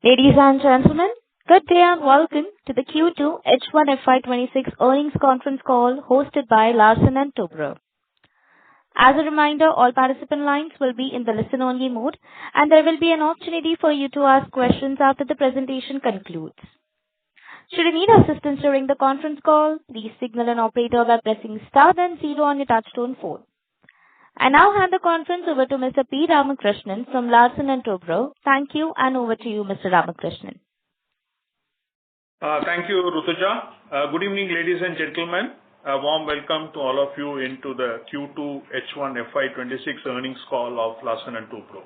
Ladies and gentlemen, good day and welcome to the Q2 H1 FY26 Earnings Conference Call hosted by Larsen Toubro. As a reminder, all participant lines will be in the listen-only mode, and there will be an opportunity for you to ask questions after the presentation concludes. Should you need assistance during the conference call, please signal an operator by pressing star then zero on your touch-tone phone. I now hand the conference over to Mr. P. Ramakrishnan from Larsen Toubro. Thank you, and over to you, Mr. Ramakrishnan. Thank you, Rutuja. Good evening, ladies and gentlemen. A warm welcome to all of you into the Q2 H1 FY26 Earnings Call of Larsen Toubro.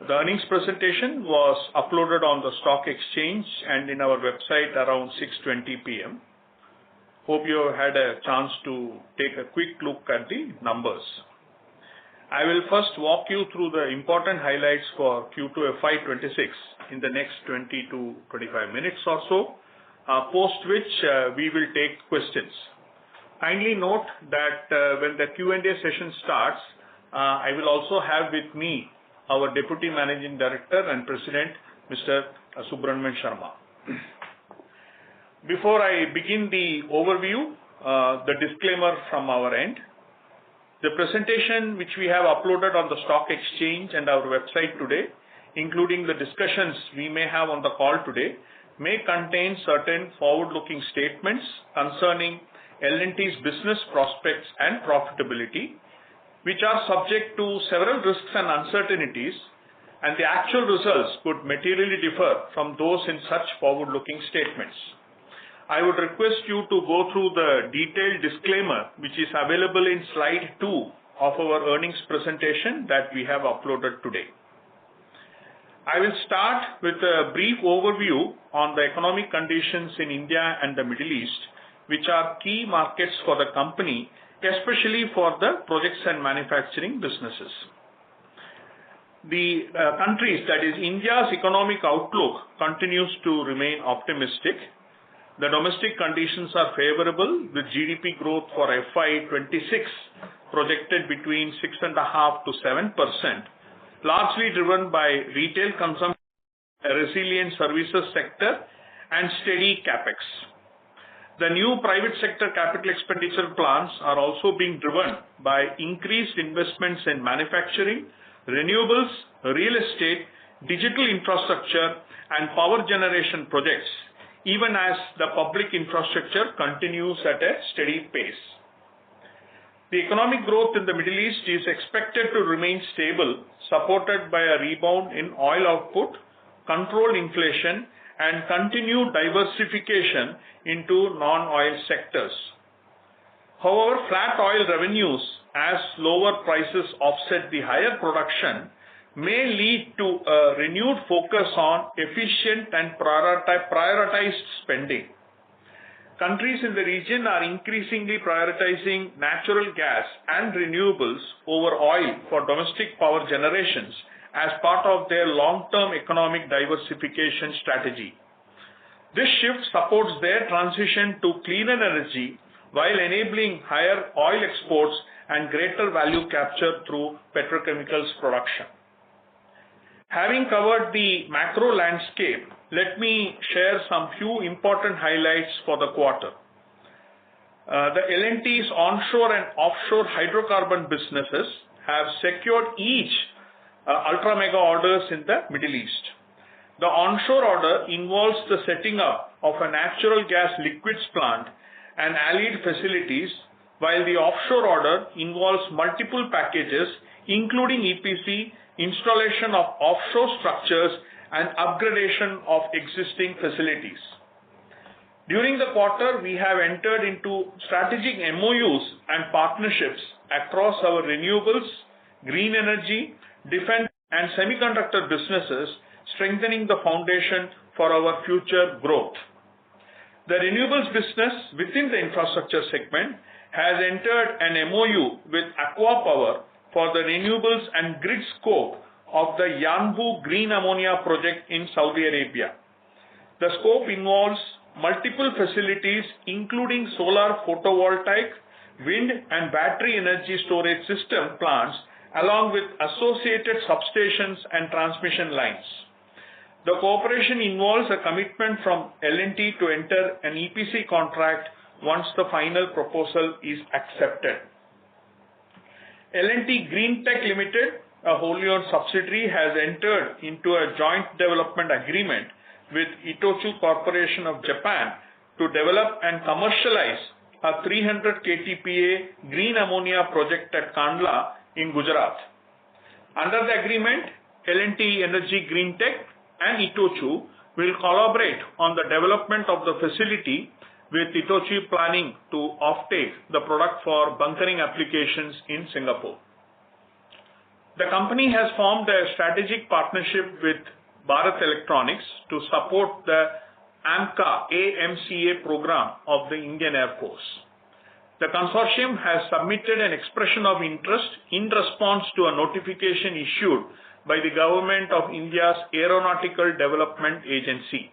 The earnings presentation was uploaded on the stock exchange and in our website around 6:20 p.m. Hope you have had a chance to take a quick look at the numbers. I will first walk you through the important highlights for Q2 FY26 in the next 20 to 25 minutes or so, post which we will take questions. Kindly note that when the Q&A session starts, I will also have with me our Deputy Managing Director and President, Mr. Subramanian Sharma. Before I begin the overview, the disclaimer from our end. The presentation which we have uploaded on the stock exchange and our website today, including the discussions we may have on the call today, may contain certain forward-looking statements concerning L&T's business prospects and profitability, which are subject to several risks and uncertainties, and the actual results could materially differ from those in such forward-looking statements. I would request you to go through the detailed disclaimer which is available in slide 2 of our earnings presentation that we have uploaded today. I will start with a brief overview on the economic conditions in India and the Middle East, which are key markets for the company, especially for the projects and manufacturing businesses. The countries, that is India's economic outlook, continues to remain optimistic. The domestic conditions are favorable with GDP growth for FY26 projected between 6.5% to 7%, largely driven by retail consumption, a resilient services sector, and steady capex. The new private sector capital expenditure plans are also being driven by increased investments in manufacturing, renewables, real estate, digital infrastructure, and power generation projects, even as the public infrastructure continues at a steady pace. The economic growth in the Middle East is expected to remain stable, supported by a rebound in oil output, controlled inflation, and continued diversification into non-oil sectors. However, flat oil revenues, as lower prices offset the higher production, may lead to a renewed focus on efficient and prioritized spending. Countries in the region are increasingly prioritizing natural gas and renewables over oil for domestic power generations as part of their long-term economic diversification strategy. This shift supports their transition to cleaner energy while enabling higher oil exports and greater value capture through petrochemicals production. Having covered the macro landscape, let me share some few important highlights for the quarter. The L&T's onshore and offshore hydrocarbon businesses have secured each ultra mega orders in the Middle East. The onshore order involves the setting up of a natural gas liquids plant and allied facilities, while the offshore order involves multiple packages including EPC, installation of offshore structures, and upgradation of existing facilities. During the quarter, we have entered into strategic MOUs and partnerships across our renewables, green energy, defense, and semiconductor businesses, strengthening the foundation for our future growth. The renewables business within the infrastructure segment has entered an MOU with Aqua Power for the renewables and grid scope of the Yanbu green ammonia project in Saudi Arabia. The scope involves multiple facilities including solar photovoltaic, wind and battery energy storage system plants along with associated substations and transmission lines. The cooperation involves a commitment from L&T to enter an EPC contract once the final proposal is accepted. L&T Green Tech Limited, a wholly owned subsidiary, has entered into a joint development agreement with Itochu Corporation of Japan to develop and commercialize a 300 KTPA green ammonia project at Kandla in Gujarat. Under the agreement, L&T Energy Green Tech and Itochu will collaborate on the development of the facility, with Itochu planning to offtake the product for bunkering applications in Singapore. The company has formed a strategic partnership with Bharat Electronics to support the AMCA program of the Indian Air Force. The consortium has submitted an expression of interest in response to a notification issued by the Government of India's Aeronautical Development Agency.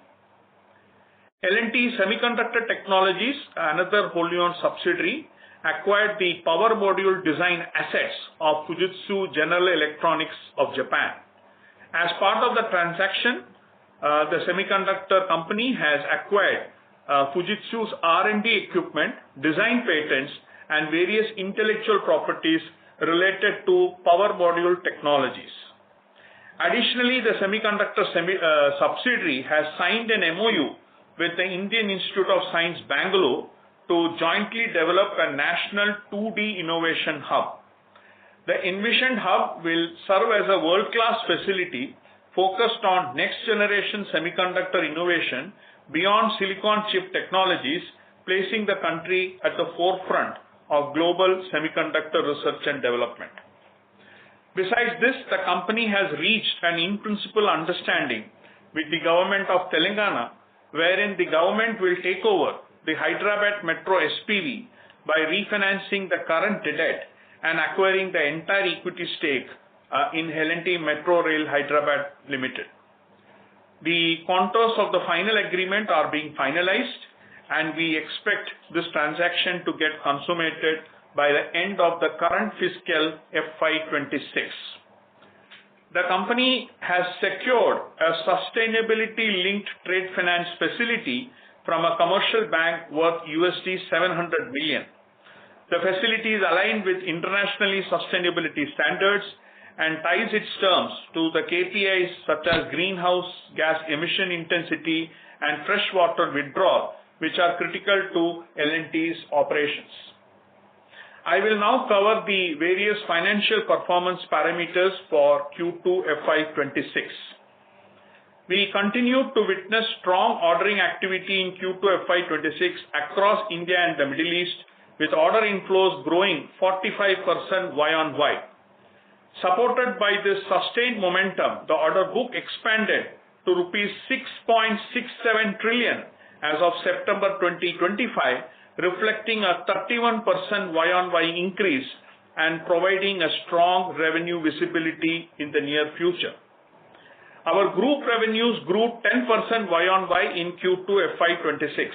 L&T Semiconductor Technologies, another wholly owned subsidiary, acquired the power module design assets of Fujitsu General Electronics of Japan. As part of the transaction, the semiconductor company has acquired Fujitsu's R&D equipment, design patents, and various intellectual properties related to power module technologies. Additionally, the semiconductor subsidiary has signed an MOU with the Indian Institute of Science, Bangalore, to jointly develop a national 2D innovation hub. The envisioned hub will serve as a world-class facility focused on next-generation semiconductor innovation beyond silicon chip technologies, placing the country at the forefront of global semiconductor research and development. Besides this, the company has reached an in-principle understanding with the government of Telangana, wherein the government will take over the Hyderabad Metro SPV by refinancing the current debt and acquiring the entire equity stake in L&T Metro Rail Hyderabad Limited. The contours of the final agreement are being finalized, and we expect this transaction to get consummated by the end of the current fiscal FY26. The company has secured a sustainability-linked trade finance facility from a commercial bank worth $700 million. The facility is aligned with internationally sustainability standards and ties its terms to the KPIs such as greenhouse gas emission intensity and freshwater withdrawal, which are critical to L&T's operations. I will now cover the various financial performance parameters for Q2 FY26. We continue to witness strong ordering activity in Q2 FY26 across India and the Middle East, with order inflows growing 45% Y-on-Y. Supported by this sustained momentum, the order book expanded to rupees 6.67 trillion as of September 2025, reflecting a 31% Y-on-Y increase and providing a strong revenue visibility in the near future. Our group revenues grew 10% Y-on-Y in Q2 FY26.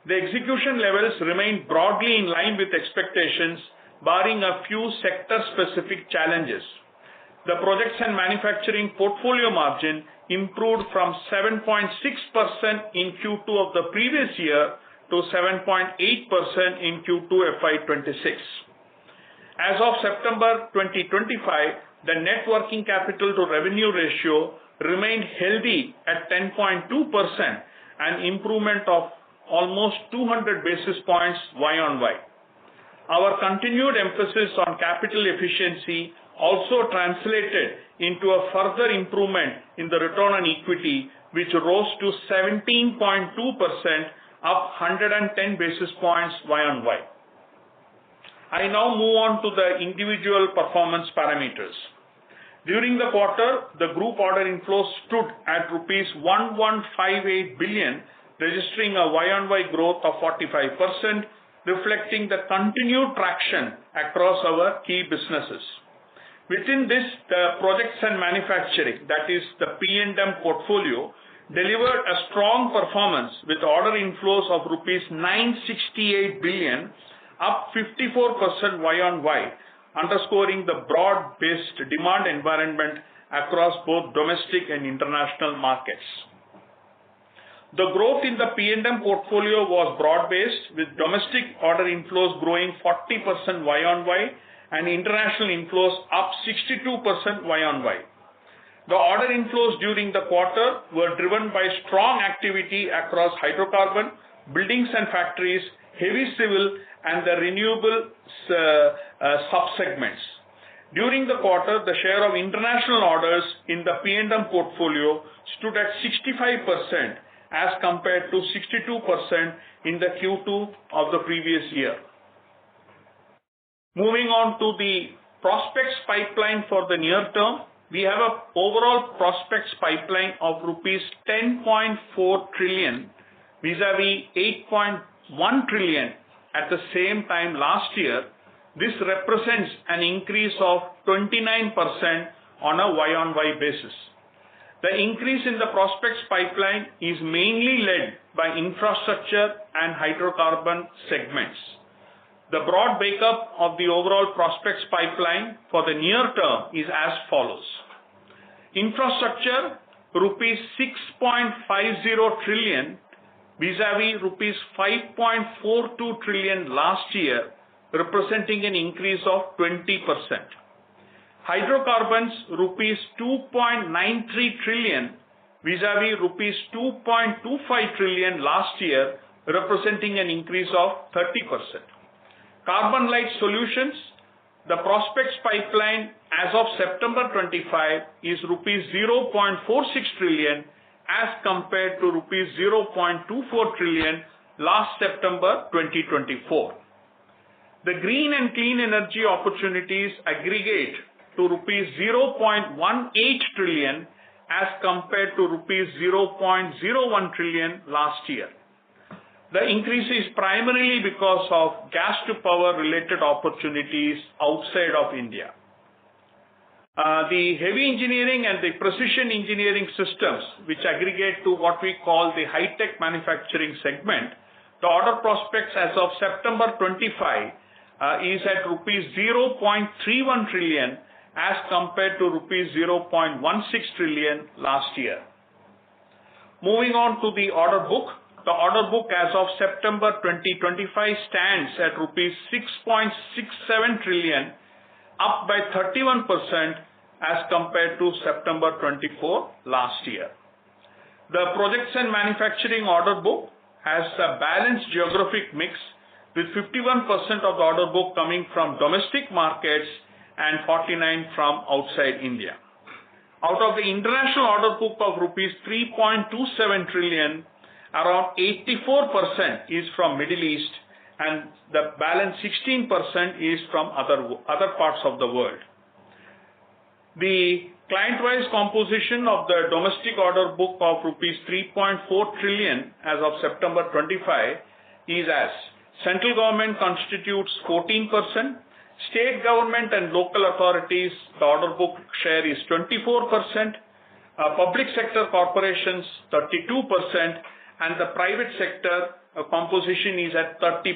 The execution levels remained broadly in line with expectations, barring a few sector-specific challenges. The projects and manufacturing portfolio margin improved from 7.6% in Q2 of the previous year to 7.8% in Q2 FY26. As of September 2025, the net working capital to revenue ratio remained healthy at 10.2%, an improvement of almost 200 basis points Y-on-Y. Our continued emphasis on capital efficiency also translated into a further improvement in the return on equity, which rose to 17.2%, up 110 basis points Y-on-Y. I now move on to the individual performance parameters. During the quarter, the group order inflows stood at rupees 1158 billion, registering a Y-on-Y growth of 45%, reflecting the continued traction across our key businesses. Within this, the projects and manufacturing, that is the P&M portfolio, delivered a strong performance with order inflows of rupees 968 billion, up 54% Y-on-Y, underscoring the broad-based demand environment across both domestic and international markets. The growth in the P&M portfolio was broad-based, with domestic order inflows growing 40% Y-on-Y and international inflows up 62% Y-on-Y. The order inflows during the quarter were driven by strong activity across hydrocarbon, buildings and factories, heavy civil, and the renewable sub-segments. During the quarter, the share of international orders in the P&M portfolio stood at 65% as compared to 62% in the Q2 of the previous year. Moving on to the prospects pipeline for the near term, we have an overall prospects pipeline of rupees 10.4 trillion vis-a-vis 8.1 trillion at the same time last year. This represents an increase of 29% on a Y-on-Y basis. The increase in the prospects pipeline is mainly led by infrastructure and hydrocarbon segments. The broad breakup of the overall prospects pipeline for the near term is as follows. Infrastructure, rupees 6.50 trillion vis-a-vis rupees 5.42 trillion last year, representing an increase of 20%. Hydrocarbons, rupees 2.93 trillion vis-a-vis rupees 2.25 trillion last year, representing an increase of 30%. Carbon light solutions, the prospects pipeline as of September 25 is rupees 0.46 trillion as compared to rupees 0.24 trillion last September 2024. The green and clean energy opportunities aggregate to rupees 0.18 trillion as compared to rupees 0.01 trillion last year. The increase is primarily because of gas to power related opportunities outside of India. The heavy engineering and the precision engineering systems, which aggregate to what we call the high-tech manufacturing segment, the order prospects as of September 25 is at rupees 0.31 trillion as compared to rupees 0.16 trillion last year. Moving on to the order book. The order book as of September 2025 stands at rupees 6.67 trillion, up by 31% as compared to September 24 last year. The projects and manufacturing order book has a balanced geographic mix, with 51% of the order book coming from domestic markets and 49% from outside India. Out of the international order book of rupees 3.27 trillion, around 84% is from Middle East and the balance 16% is from other parts of the world. The client-wise composition of the domestic order book of rupees 3.4 trillion as of September 25 is as central government constitutes 14%, state government and local authorities, the order book share is 24%, public sector corporations 32%, and the private sector composition is at 30%.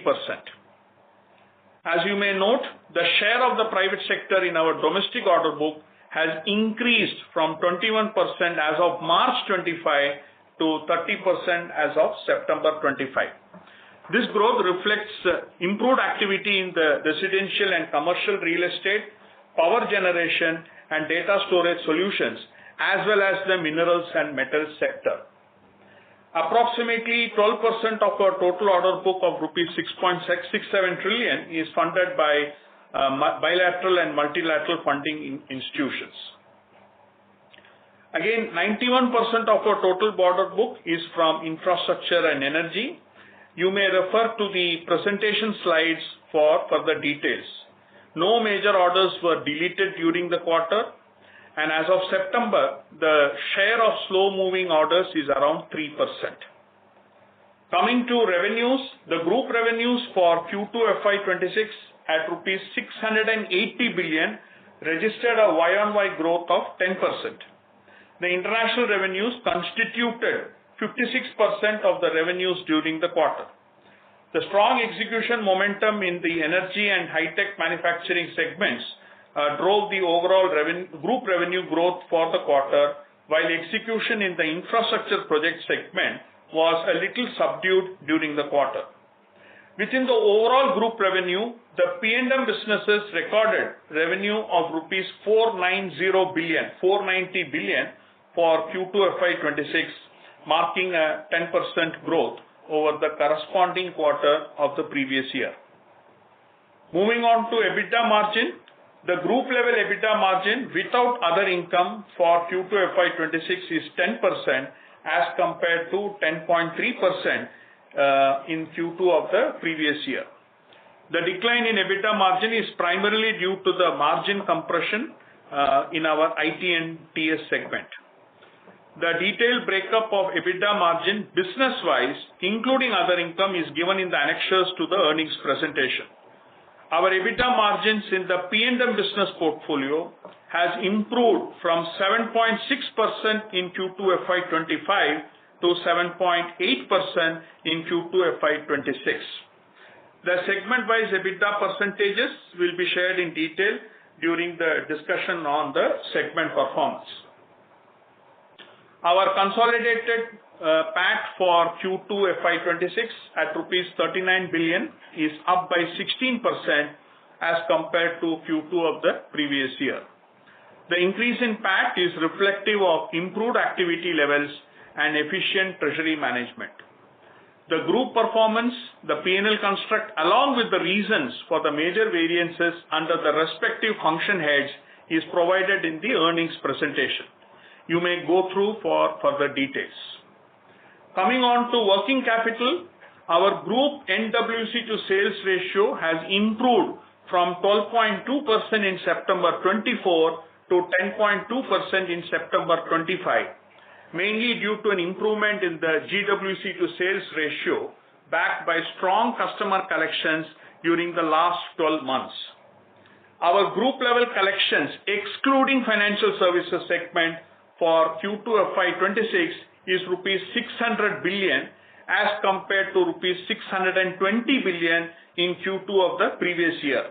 As you may note, the share of the private sector in our domestic order book has increased from 21% as of March 25 to 30% as of September 25. This growth reflects improved activity in the residential and commercial real estate, power generation and data storage solutions, as well as the minerals and metals sector. Approximately 12% of our total order book of rupees 6.67 trillion is funded by bilateral and multilateral funding institutions. Again, 91% of our total order book is from infrastructure and energy. You may refer to the presentation slides for further details. No major orders were deleted during the quarter, and as of September, the share of slow-moving orders is around 3%. Coming to revenues, the group revenues for Q2 FY26 at rupees 680 billion registered a Y-on-Y growth of 10%. The international revenues constituted 56% of the revenues during the quarter. The strong execution momentum in the energy and high-tech manufacturing segments drove the overall group revenue growth for the quarter, while execution in the infrastructure project segment was a little subdued during the quarter. Within the overall group revenue, the P&M businesses recorded revenue of rupees 490 billion for Q2 FY26, marking a 10% growth over the corresponding quarter of the previous year. Moving on to EBITDA margin, the group level EBITDA margin without other income for Q2 FY26 is 10% as compared to 10.3% in Q2 of the previous year. The decline in EBITDA margin is primarily due to the margin compression in our IT and TS segment. The detailed breakup of EBITDA margin business-wise, including other income, is given in the annexures to the earnings presentation. Our EBITDA margins in the P&M business portfolio has improved from 7.6% in Q2 FY25 to 7.8% in Q2 FY26. The segment-wise EBITDA percentages will be shared in detail during the discussion on the segment performance. Our consolidated PAT for Q2 FY26 at rupees 39 billion is up by 16% as compared to Q2 of the previous year. The increase in PAT is reflective of improved activity levels and efficient treasury management. The group performance, the P&L construct, along with the reasons for the major variances under the respective function heads is provided in the earnings presentation. You may go through for further details. Coming on to working capital, our group NWC to sales ratio has improved from 12.2% in September 24 to 10.2% in September 25, mainly due to an improvement in the GWC to sales ratio backed by strong customer collections during the last 12 months. Our group level collections, excluding financial services segment, for Q2 FY26 is rupees 600 billion as compared to rupees 620 billion in Q2 of the previous year.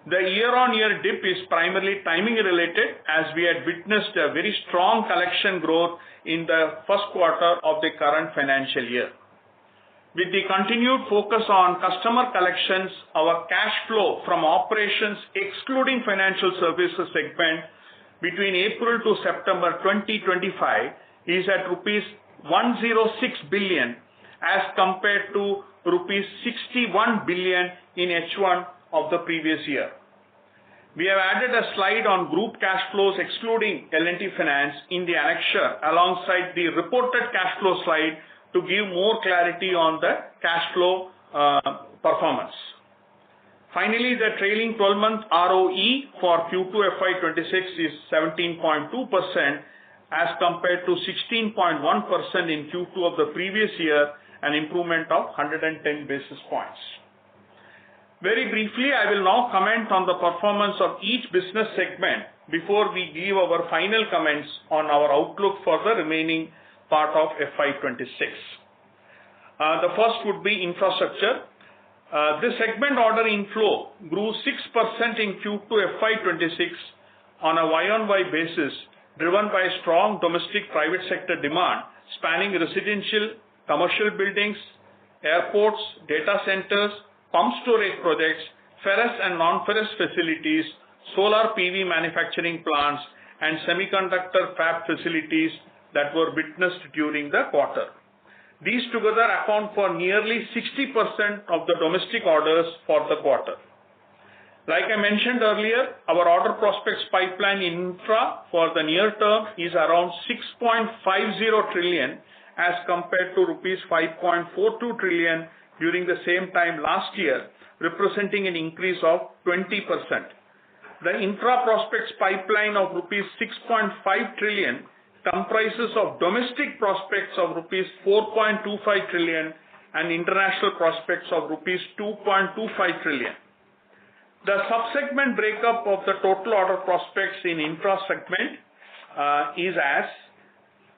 The year-on-year dip is primarily timing related, as we had witnessed a very strong collection growth in the first quarter of the current financial year. With the continued focus on customer collections, our cash flow from operations excluding financial services segment between April to September 2025 is at rupees 106 billion as compared to rupees 61 billion in H1 of the previous year. We have added a slide on group cash flows excluding L&T Finance in the annexure alongside the reported cash flow slide to give more clarity on the cash flow performance. Finally, the trailing 12-month ROE for Q2 FY26 is 17.2% as compared to 16.1% in Q2 of the previous year, an improvement of 110 basis points. Very briefly, I will now comment on the performance of each business segment before we give our final comments on our outlook for the remaining part of FY26. The first would be infrastructure. This segment order inflow grew 6% in Q2 FY26 on a Y-on-Y basis, driven by strong domestic private sector demand spanning residential, commercial buildings, airports, data centers, pump storage projects, ferrous and non-ferrous facilities, solar PV manufacturing plants, and semiconductor fab facilities that were witnessed during the quarter. These together account for nearly 60% of the domestic orders for the quarter. Like I mentioned earlier, our order prospects pipeline in infra for the near term is around 6.50 trillion as compared to rupees 5.42 trillion during the same time last year, representing an increase of 20%. The infra prospects pipeline of rupees 6.5 trillion comprises of domestic prospects of rupees 4.25 trillion and international prospects of rupees 2.25 trillion. The subsegment breakup of the total order prospects in infra segment is as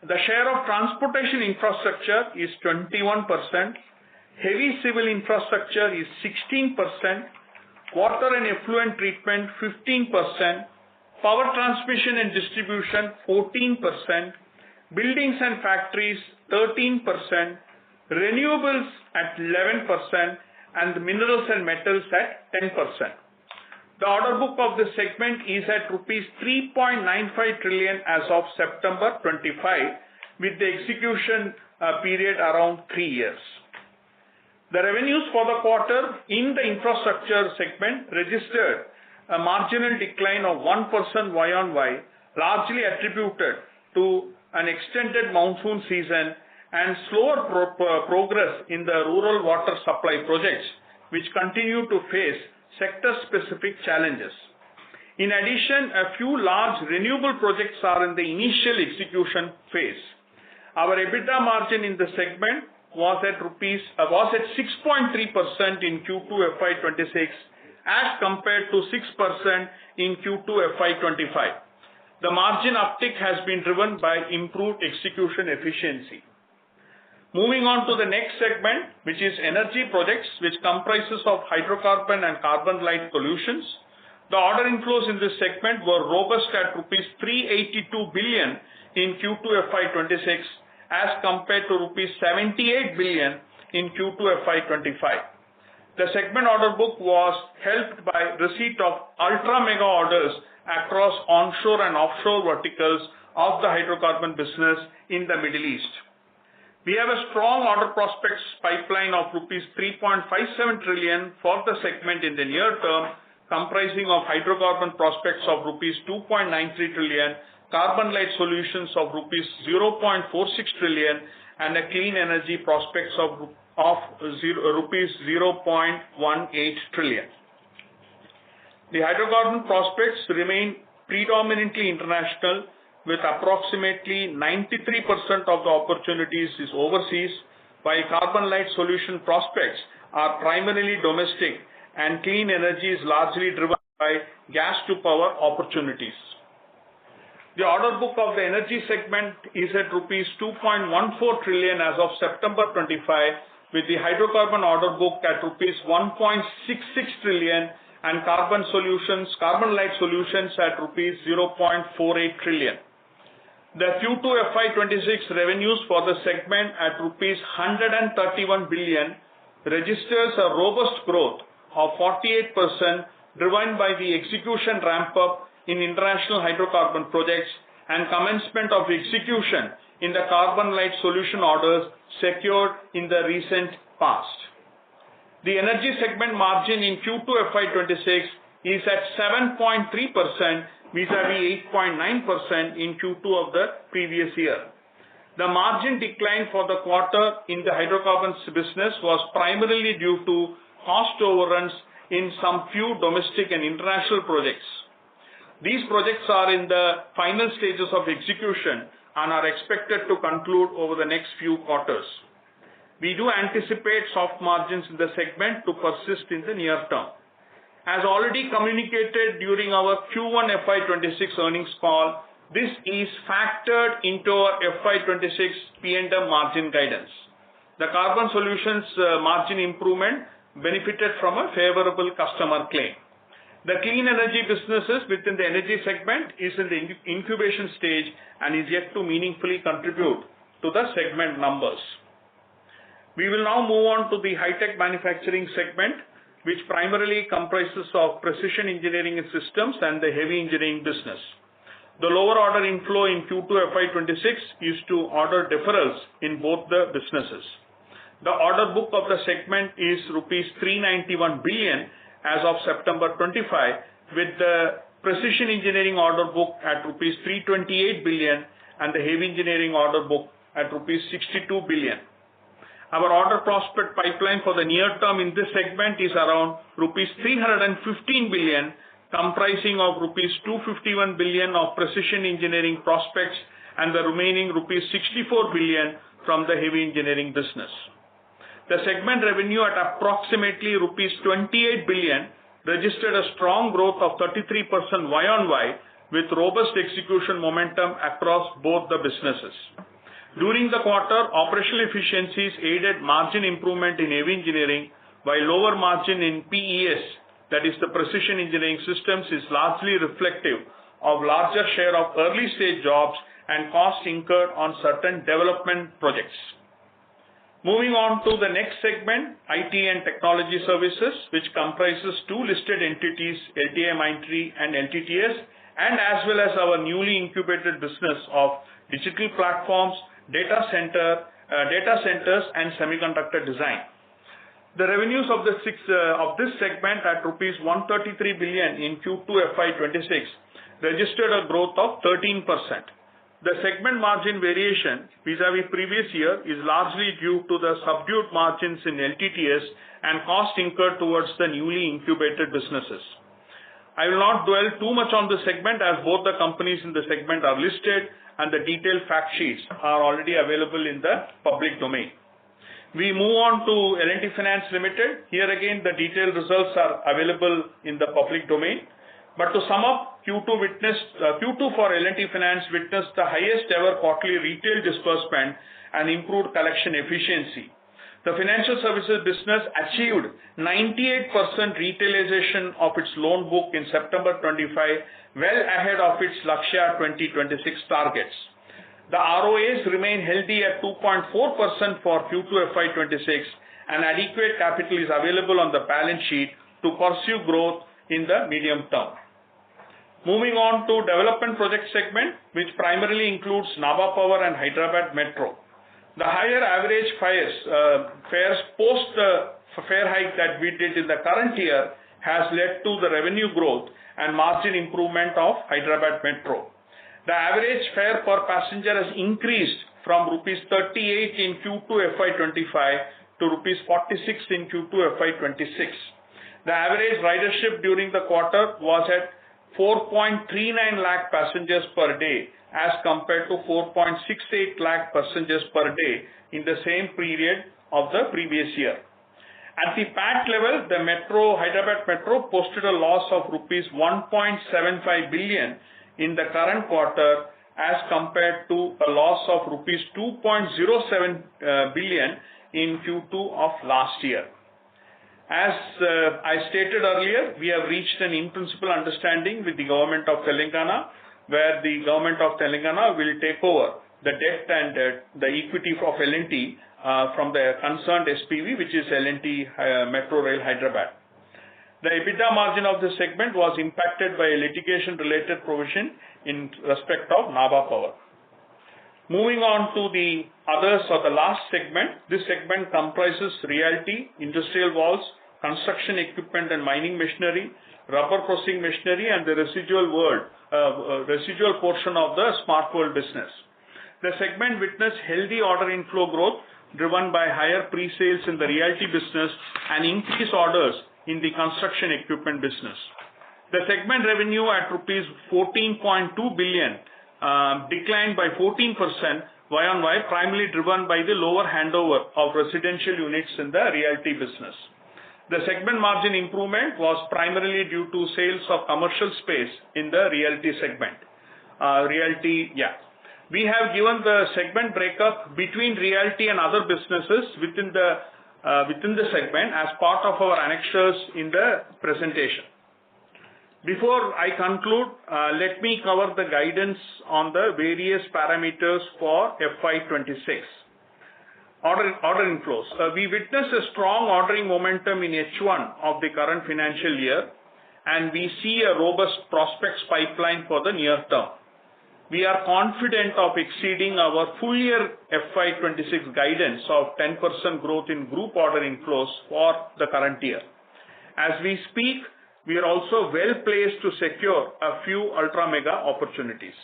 the share of transportation infrastructure is 21%, heavy civil infrastructure is 16%, water and effluent treatment 15%, power transmission and distribution 14%, buildings and factories 13%, renewables at 11%, and the minerals and metals at 10%. The order book of this segment is at rupees 3.95 trillion as of September 25, with the execution period around 3 years. The revenues for the quarter in the infrastructure segment registered a marginal decline of 1% Y-on-Y, largely attributed to an extended monsoon season and slower progress in the rural water supply projects, which continue to face sector-specific challenges. In addition, a few large renewable projects are in the initial execution phase. Our EBITDA margin in the segment was at 6.3% in Q2 FY26 as compared to 6% in Q2 FY25. The margin uptick has been driven by improved execution efficiency. Moving on to the next segment, which is energy projects, which comprises of hydrocarbon and carbon light solutions. The order inflows in this segment were robust at rupees 382 billion in Q2 FY26 as compared to rupees 78 billion in Q2 FY25. The segment order book was helped by receipt of ultra mega orders across onshore and offshore verticals of the hydrocarbon business in the Middle East. We have a strong order prospects pipeline of rupees 3.57 trillion for the segment in the near term, comprising of hydrocarbon prospects of rupees 2.93 trillion, carbon light solutions of rupees 0.46 trillion, and a clean energy prospects of rupees 0.18 trillion. The hydrocarbon prospects remain predominantly international, with approximately 93% of the opportunities is overseas, while carbon light solution prospects are primarily domestic and clean energy is largely driven by gas to power opportunities. The order book of the energy segment is at rupees 2.14 trillion as of September 25, with the hydrocarbon order book at rupees 1.66 trillion and carbon light solutions at rupees 0.48 trillion. The Q2 FY26 revenues for the segment at rupees 131 billion registers a robust growth of 48%, driven by the execution ramp-up in international hydrocarbon projects and commencement of execution in the carbon light solution orders secured in the recent past. The energy segment margin in Q2 FY26 is at 7.3% vis-a-vis 8.9% in Q2 of the previous year. The margin decline for the quarter in the hydrocarbons business was primarily due to cost overruns in some few domestic and international projects. These projects are in the final stages of execution and are expected to conclude over the next few quarters. We do anticipate soft margins in the segment to persist in the near term. As already communicated during our Q1 FY26 earnings call, this is factored into our FY26 P&M margin guidance. The carbon solutions margin improvement benefited from a favorable customer claim. The clean energy businesses within the energy segment is in the incubation stage and is yet to meaningfully contribute to the segment numbers. We will now move on to the high-tech manufacturing segment, which primarily comprises of precision engineering and systems and the heavy engineering business. The lower order inflow in Q2 FY26 is to order deferrals in both the businesses. The order book of the segment is rupees 391 billion as of September 25, with the precision engineering order book at rupees 328 billion and the heavy engineering order book at rupees 62 billion. Our order prospect pipeline for the near term in this segment is around rupees 315 billion, comprising of rupees 251 billion of precision engineering prospects and the remaining rupees 64 billion from the heavy engineering business. The segment revenue at approximately rupees 28 billion registered a strong growth of 33% Y-on-Y with robust execution momentum across both the businesses. During the quarter, operational efficiencies aided margin improvement in heavy engineering, while lower margin in PES that is the precision engineering systems, is largely reflective of larger share of early stage jobs and costs incurred on certain development projects. Moving on to the next segment, IT and Technology Services, which comprises two listed entities, LTIMindtree and LTTS, and as well as our newly incubated business of digital platforms, data centers and semiconductor design. The revenues of this segment at rupees 133 billion in Q2 FY26 registered a growth of 13%. The segment margin variation vis-à-vis previous year is largely due to the subdued margins in LTTS and cost incurred towards the newly incubated businesses. I will not dwell too much on the segment as both the companies in the segment are listed and the detailed fact sheets are already available in the public domain. We move on to L&T Finance Limited. Here again, the detailed results are available in the public domain. But to sum up, Q2 for L&T Finance witnessed the highest ever quarterly retail disbursement and improved collection efficiency. The financial services business achieved 98% retailization of its loan book in September 25, well ahead of its Lakshya 2026 targets. The ROAs remain healthy at 2.4% for Q2 FY26 and adequate capital is available on the balance sheet to pursue growth in the medium term. Moving on to development project segment, which primarily includes Nabha Power and Hyderabad Metro. The higher average fares post the fare hike that we did in the current year has led to the revenue growth and margin improvement of Hyderabad Metro. The average fare per passenger has increased from rupees 38 in Q2 FY25 to rupees 46 in Q2 FY26. The average ridership during the quarter was at 4.39 lakh passengers per day as compared to 4.68 lakh passengers per day in the same period of the previous year. At the PAT level, the Hyderabad Metro posted a loss of rupees 1.75 billion in the current quarter as compared to a loss of rupees 2.07 billion in Q2 of last year. As I stated earlier, we have reached an in-principle understanding with the Government of Telangana, where the Government of Telangana will take over the debt and the equity of L&T from the concerned SPV, which is L&T Metro Rail Hyderabad. The EBITDA margin of this segment was impacted by a litigation-related provision in respect of Nabha Power. Moving on to the others or the last segment, this segment comprises realty, industrial valves, construction equipment and mining machinery, rubber processing machinery, and the residual portion of the Smart World business. The segment witnessed healthy order inflow growth driven by higher pre-sales in the realty business and increased orders in the construction equipment business. The segment revenue at rupees 14.2 billion declined by 14% Y-on-Y, primarily driven by the lower handover of residential units in the realty business. The segment margin improvement was primarily due to sales of commercial space in the realty segment. We have given the segment breakup between realty and other businesses within the segment as part of our annexures in the presentation. Before I conclude, let me cover the guidance on the various parameters for FY26. Order inflows. We witnessed a strong ordering momentum in H1 of the current financial year, and we see a robust prospects pipeline for the near term. We are confident of exceeding our full year FY26 guidance of 10% growth in group order inflows for the current year. As we speak, we are also well placed to secure a few ultra mega opportunities.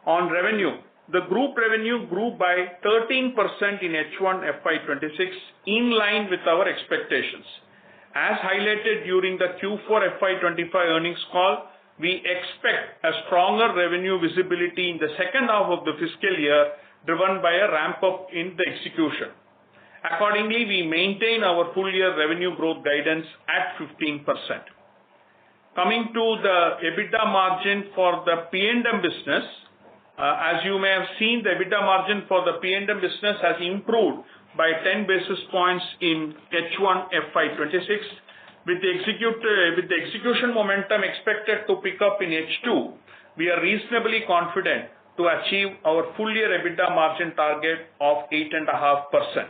On revenue, the group revenue grew by 13% in H1 FY26 in line with our expectations. As highlighted during the Q4 FY25 earnings call, we expect a stronger revenue visibility in the second half of the fiscal year driven by a ramp up in the execution. Accordingly, we maintain our full year revenue growth guidance at 15%. Coming to the EBITDA margin for the P&M business, as you may have seen, the EBITDA margin for the P&M business has improved by 10 basis points in H1 FY26. With the execution momentum expected to pick up in H2, we are reasonably confident to achieve our full year EBITDA margin target of 8.5%.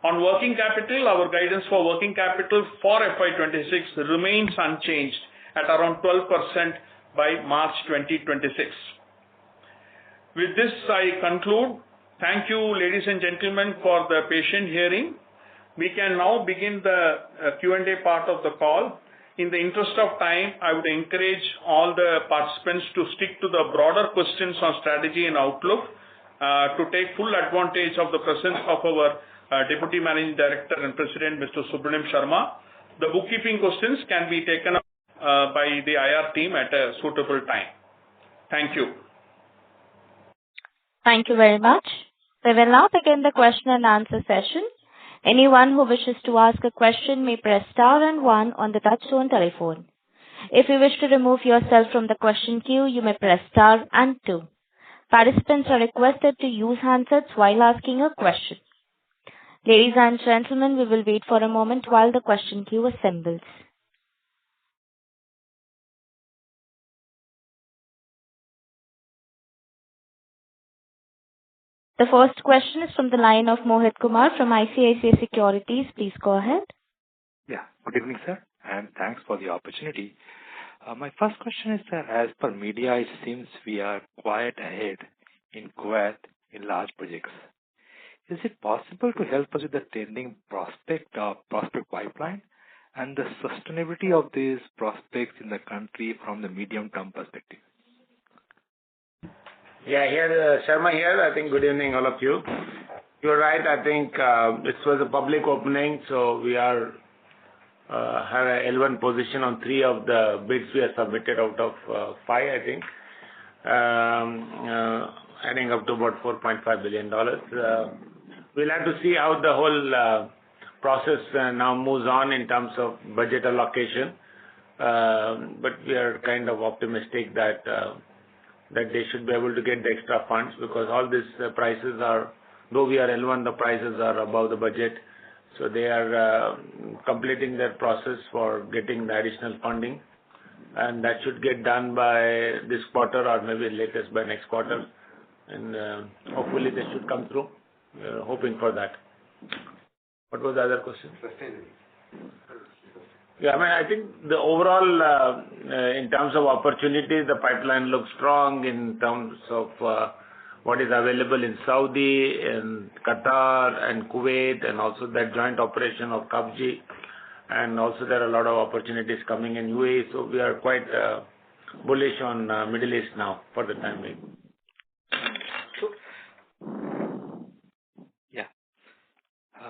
On working capital, our guidance for working capital for FY26 remains unchanged at around 12% by March 2026. With this, I conclude. Thank you, ladies and gentlemen, for the patient hearing. We can now begin the Q&A part of the call. In the interest of time, I would encourage all the participants to stick to the broader questions on strategy and outlook to take full advantage of the presence of our Deputy Managing Director and President, Mr. Subramanian Sharma. The bookkeeping questions can be taken up by the IR team at a suitable time. Thank you. Thank you very much. We will now begin the question and answer session. Anyone who wishes to ask a question may press star and one on the touchtone telephone. If you wish to remove yourself from the question queue, you may press star and two. Participants are requested to use handsets while asking a question. Ladies and gentlemen, we will wait for a moment while the question queue assembles. The first question is from the line of Mohit Kumar from ICICI Securities. Please go ahead. Yeah. Good evening, sir, and thanks for the opportunity. My first question is that as per media, it seems we are quite ahead in Kuwait in large projects. Is it possible to help us with the tendering prospect pipeline and the sustainability of these prospects in the country from the medium-term perspective? Yeah, here, Sharma here. I think good evening, all of you. You're right. I think this was a public opening, so we are have a L1 position on 3 of the bids we have submitted out of 5, I think, adding up to about $4.5 billion. We'll have to see how the whole process now moves on in terms of budget allocation, but we are kind of optimistic that they should be able to get the extra funds because all these prices are, though we are L1, the prices are above the budget. So they are completing their process for getting the additional funding. And that should get done by this quarter or maybe latest by next quarter. And hopefully they should come through. We are hoping for that. What was the other question? Sustainability. Yeah, I mean, I think the overall, in terms of opportunities, the pipeline looks strong in terms of what is available in Saudi, in Qatar, and Kuwait, and also that joint operation of KABG. And also there are a lot of opportunities coming in UAE, so we are quite bullish on Middle East now for the time being.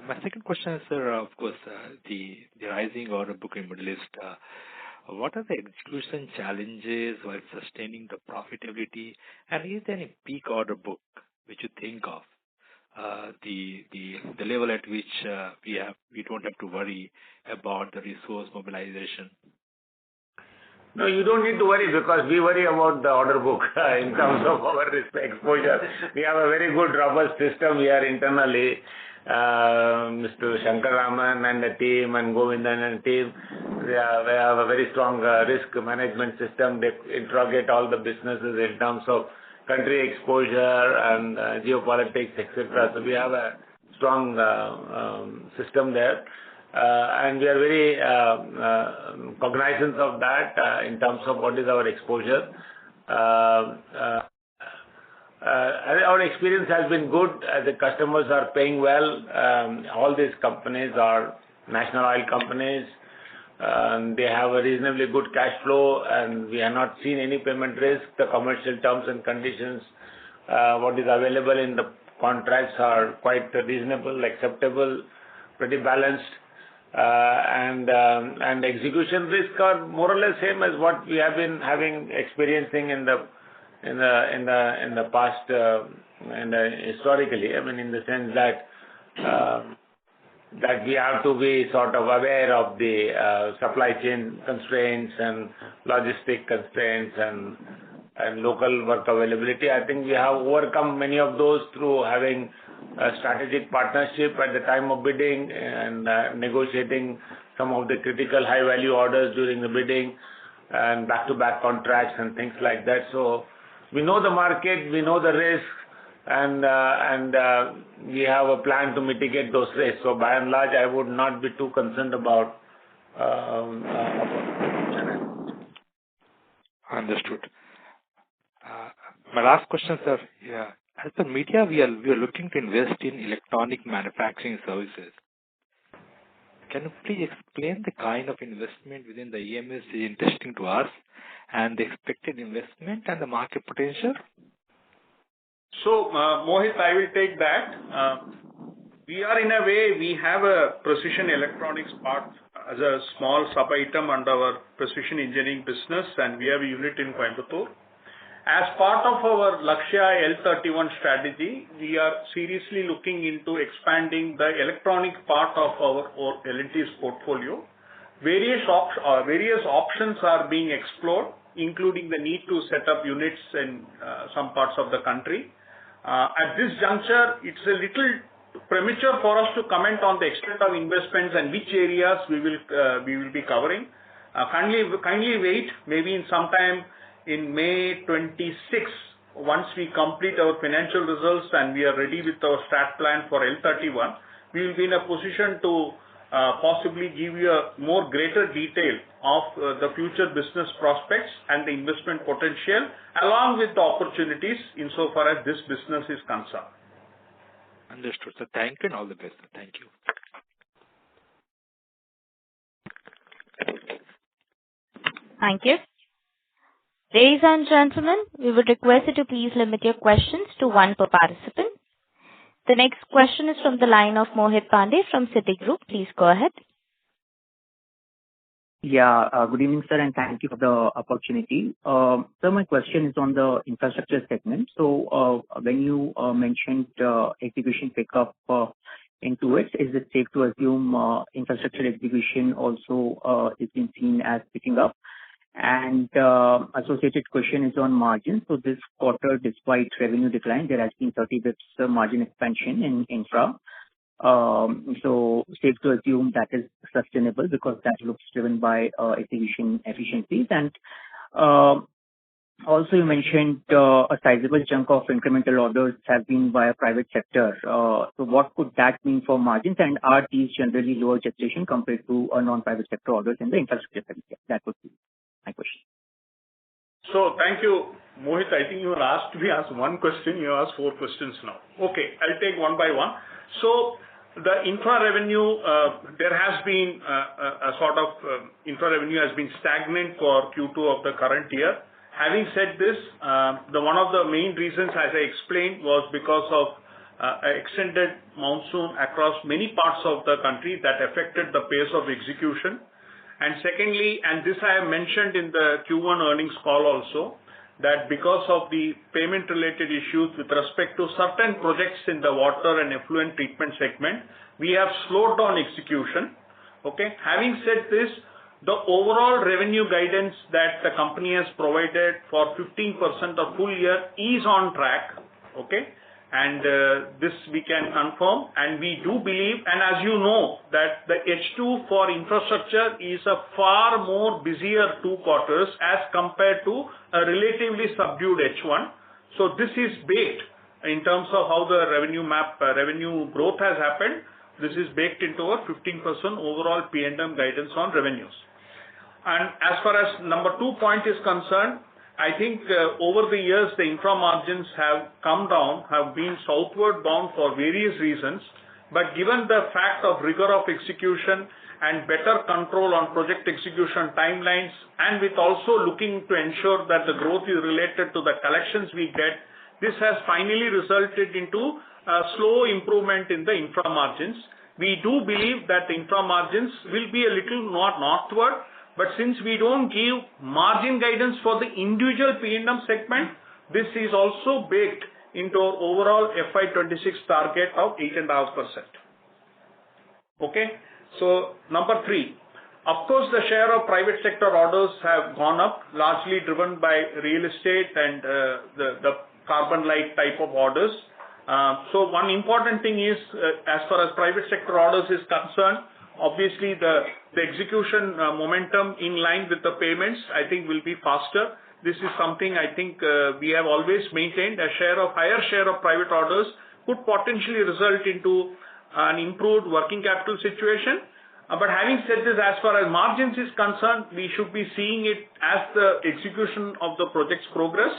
My second question is, sir, of course, the rising order book in Middle East. What are the execution challenges while sustaining the profitability? And is there any peak order book which you think of the level at which we don't have to worry about the resource mobilization? No, you don't need to worry because we worry about the order book in terms of our risk exposure. We have a very good robust system here internally. Mr. Shankar Raman and the team and Govindan and the team, we have a very strong risk management system. They interrogate all the businesses in terms of country exposure and geopolitics, etc. So we have a strong system there. And we are very cognizant of that in terms of what is our exposure. Our experience has been good. The customers are paying well. All these companies are national oil companies. They have a reasonably good cash flow, and we have not seen any payment risk. The commercial terms and conditions, what is available in the contracts are quite reasonable, acceptable, pretty balanced. And execution risk are more or less same as what we have been experiencing in the past and historically. I mean, in the sense that we have to be sort of aware of the supply chain constraints and logistic constraints and local work availability. I think we have overcome many of those through having strategic partnership at the time of bidding and negotiating some of the critical high-value orders during the bidding and back-to-back contracts and things like that. So we know the market, we know the risk, and we have a plan to mitigate those risks. So by and large, I would not be too concerned about. Understood. My last question, sir. Yeah. As per media, we are looking to invest in electronic manufacturing services. Can you please explain the kind of investment within the EMS is interesting to us and the expected investment and the market potential? So, Mohit, I will take that. We are in a way, we have a precision electronics part as a small sub-item under our precision engineering business, and we have a unit in Coimbatore. As part of our Lakshya L31 strategy, we are seriously looking into expanding the electronic part of our L&T's portfolio. Various options are being explored, including the need to set up units in some parts of the country. At this juncture, it's a little premature for us to comment on the extent of investments and which areas we will be covering. Kindly wait, maybe in sometime in May 26, once we complete our financial results and we are ready with our strat plan for L31, we will be in a position to possibly give you a more greater detail of the future business prospects and the investment potential, along with the opportunities insofar as this business is concerned. Understood, sir. Thank you and all the best, sir. Thank you. Thank you. Ladies and gentlemen, we would request you to please limit your questions to one per participant. The next question is from the line of Mohit Pandey from Citigroup. Please go ahead. Yeah, good evening, sir, and thank you for the opportunity. So my question is on the infrastructure segment. So when you mentioned execution pickup into it, is it safe to assume infrastructure execution also is being seen as picking up? And associated question is on margin. So this quarter, despite revenue decline, there has been 30 basis points margin expansion in infra. So safe to assume that is sustainable because that looks driven by execution efficiencies. And also you mentioned a sizable chunk of incremental orders have been via private sector. So what could that mean for margins, and are these generally lower gestation compared to non-private sector orders in the infrastructure sector? That would be my question. So thank you, Mohit. I think you were asked to be asked one question. You asked 4 questions now. Okay, I'll take one by one. So the infra revenue, there has been a sort of infra revenue has been stagnant for Q2 of the current year. Having said this, one of the main reasons, as I explained, was because of extended monsoon across many parts of the country that affected the pace of execution. And secondly, and this I have mentioned in the Q1 earnings call also, that because of the payment-related issues with respect to certain projects in the water and effluent treatment segment, we have slowed down execution. Okay. Having said this, the overall revenue guidance that the company has provided for 15% of full year is on track. Okay. And this we can confirm, and we do believe, and as you know, that the H2 for infrastructure is a far more busier 2 quarters as compared to a relatively subdued H1. So this is baked in terms of how the revenue growth has happened. This is baked into our 15% overall P&M guidance on revenues. And as far as number 2 point is concerned, I think over the years, the infra margins have come down, have been southward bound for various reasons. But given the fact of rigor of execution and better control on project execution timelines, and with also looking to ensure that the growth is related to the collections we get, this has finally resulted into a slow improvement in the infra margins. We do believe that the infra margins will be a little northward. But since we don't give margin guidance for the individual P&M segment, this is also baked into our overall FY26 target of 8.5%. Okay. So number 3, of course, the share of private sector orders have gone up, largely driven by real estate and the carbon light type of orders. So one important thing is, as far as private sector orders is concerned, obviously the execution momentum in line with the payments, I think, will be faster. This is something I think we have always maintained. Higher share of private orders could potentially result into an improved working capital situation. But having said this, as far as margins is concerned, we should be seeing it as the execution of the projects progress.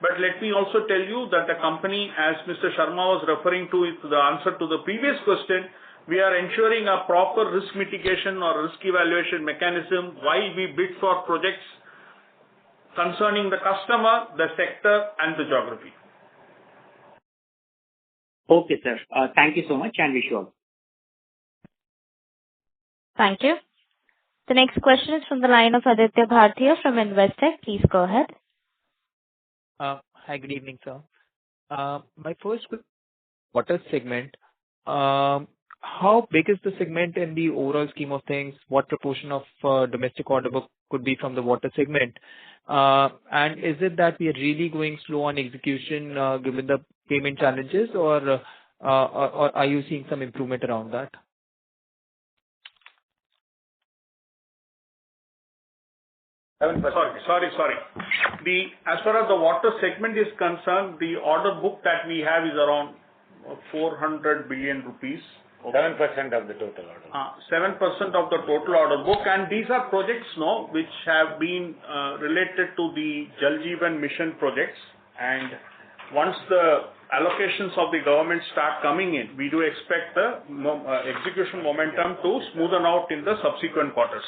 But let me also tell you that the company, as Mr. Sharma was referring to in the answer to the previous question, we are ensuring a proper risk mitigation or risk evaluation mechanism while we bid for projects concerning the customer, the sector, and the geography. Okay, sir. Thank you so much, and wish you all. Thank you. The next question is from the line of Aditya Bhartiya from Investec. Please go ahead. Hi, good evening, sir. My first water segment. How big is the segment in the overall scheme of things? What proportion of domestic order book could be from the water segment? And is it that we are really going slow on execution given the payment challenges, or are you seeing some improvement around that? Sorry. As far as the water segment is concerned, the order book that we have is around 400 billion rupees. 7% of the total order. 7% of the total order book, and these are projects now which have been related to the Jal Jeevan Mission projects. And once the allocations of the government start coming in, we do expect the execution momentum to smoothen out in the subsequent quarters.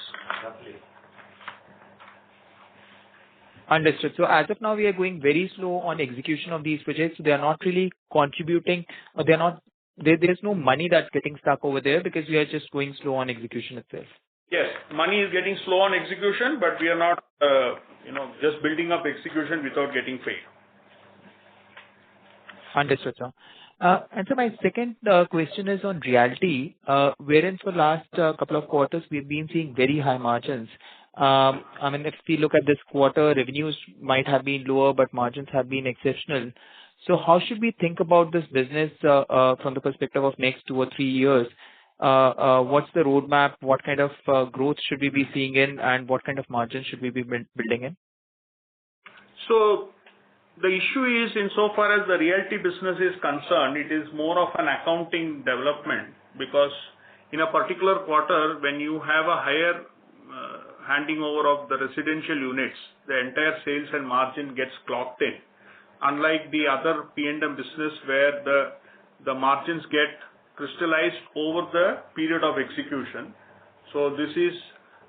Understood. So as of now, we are going very slow on execution of these projects. They are not really contributing, or there's no money that's getting stuck over there because we are just going slow on execution itself. Yes, money is getting slow on execution, but we are not, just building up execution without getting paid. Understood, sir. And so my second question is on realty, wherein for last couple of quarters, we've been seeing very high margins. I mean, if we look at this quarter, revenues might have been lower, but margins have been exceptional. So how should we think about this business from the perspective of next 2 or 3 years? What's the roadmap? What kind of growth should we be seeing in, and what kind of margins should we be building in? So the issue is, insofar as the realty business is concerned, it is more of an accounting development, because in a particular quarter, when you have a higher handing over of the residential units, the entire sales and margin gets clocked in. Unlike the other P&M business where the margins get crystallized over the period of execution. So this is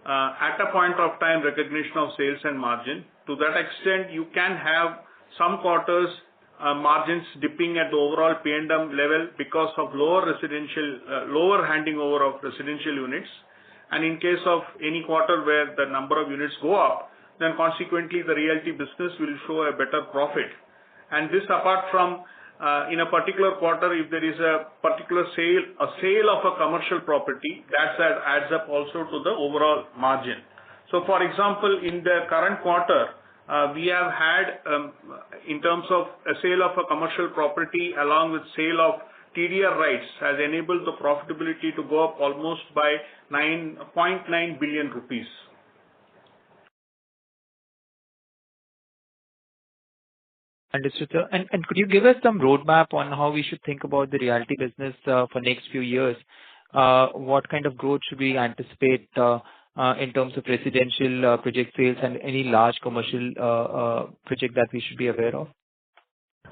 at a point of time recognition of sales and margin. To that extent, you can have some quarters margins dipping at the overall P&M level because of lower handing over of residential units. And in case of any quarter where the number of units go up, then consequently the realty business will show a better profit. And this apart from in a particular quarter, if there is a particular sale of a commercial property, that adds up also to the overall margin. So for example, in the current quarter, we have had, in terms of a sale of a commercial property along with sale of TDR rights, has enabled the profitability to go up almost by 9.9 billion rupees. Understood, sir. And could you give us some roadmap on how we should think about the realty business for next few years? What kind of growth should we anticipate in terms of residential project sales and any large commercial project that we should be aware of?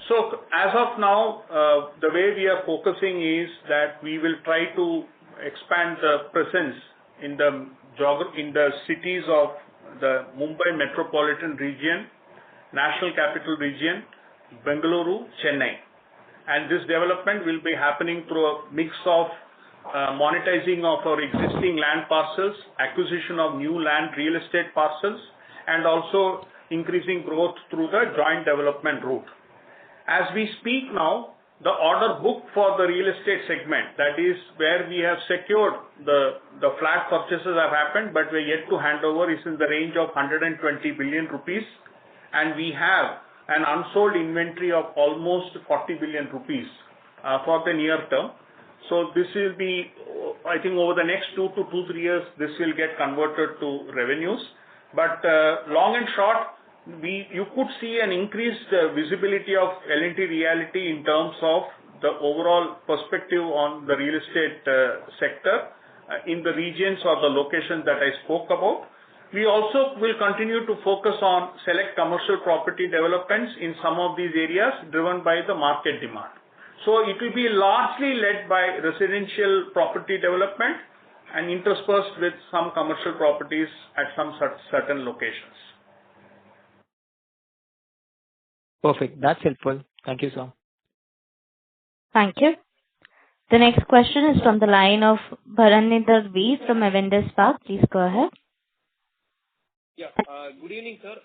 So as of now, the way we are focusing is that we will try to expand the presence in the cities of the Mumbai metropolitan region, National Capital Region, Bengaluru, Chennai. And this development will be happening through a mix of monetizing of our existing land parcels, acquisition of new land real estate parcels, and also increasing growth through the joint development route. As we speak now, the order book for the real estate segment, that is where we have secured the flat purchases have happened, but we're yet to hand over, is in the range of 120 billion rupees. And we have an unsold inventory of almost 40 billion rupees for the near term. So this will be, I think, over the next 2 to 3 years, this will get converted to revenues. But long and short, you could see an increased visibility of L&T Realty in terms of the overall perspective on the real estate sector in the regions or the locations that I spoke about. We also will continue to focus on select commercial property developments in some of these areas driven by the market demand. So it will be largely led by residential property development and interspersed with some commercial properties at some certain locations. Perfect. That's helpful. Thank you, sir. Thank you. The next question is from the line of Bharanidhar V from Avendus Spark. Please go ahead. Yeah. Good evening, sir.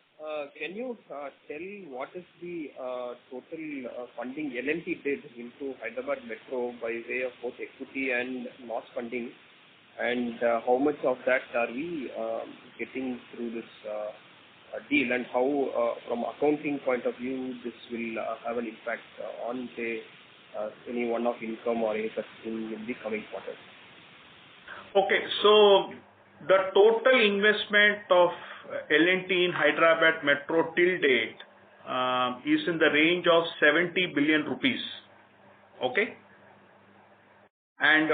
Can you tell what is the total funding L&T did into Hyderabad Metro by way of both equity and loss funding, and how much of that are we getting through this deal, and how, from accounting point of view, this will have an impact on, say, any one-off income or any such thing in the coming quarters? Okay, so the total investment of L&T in Hyderabad Metro till date is in the range of 70 billion rupees. Okay? And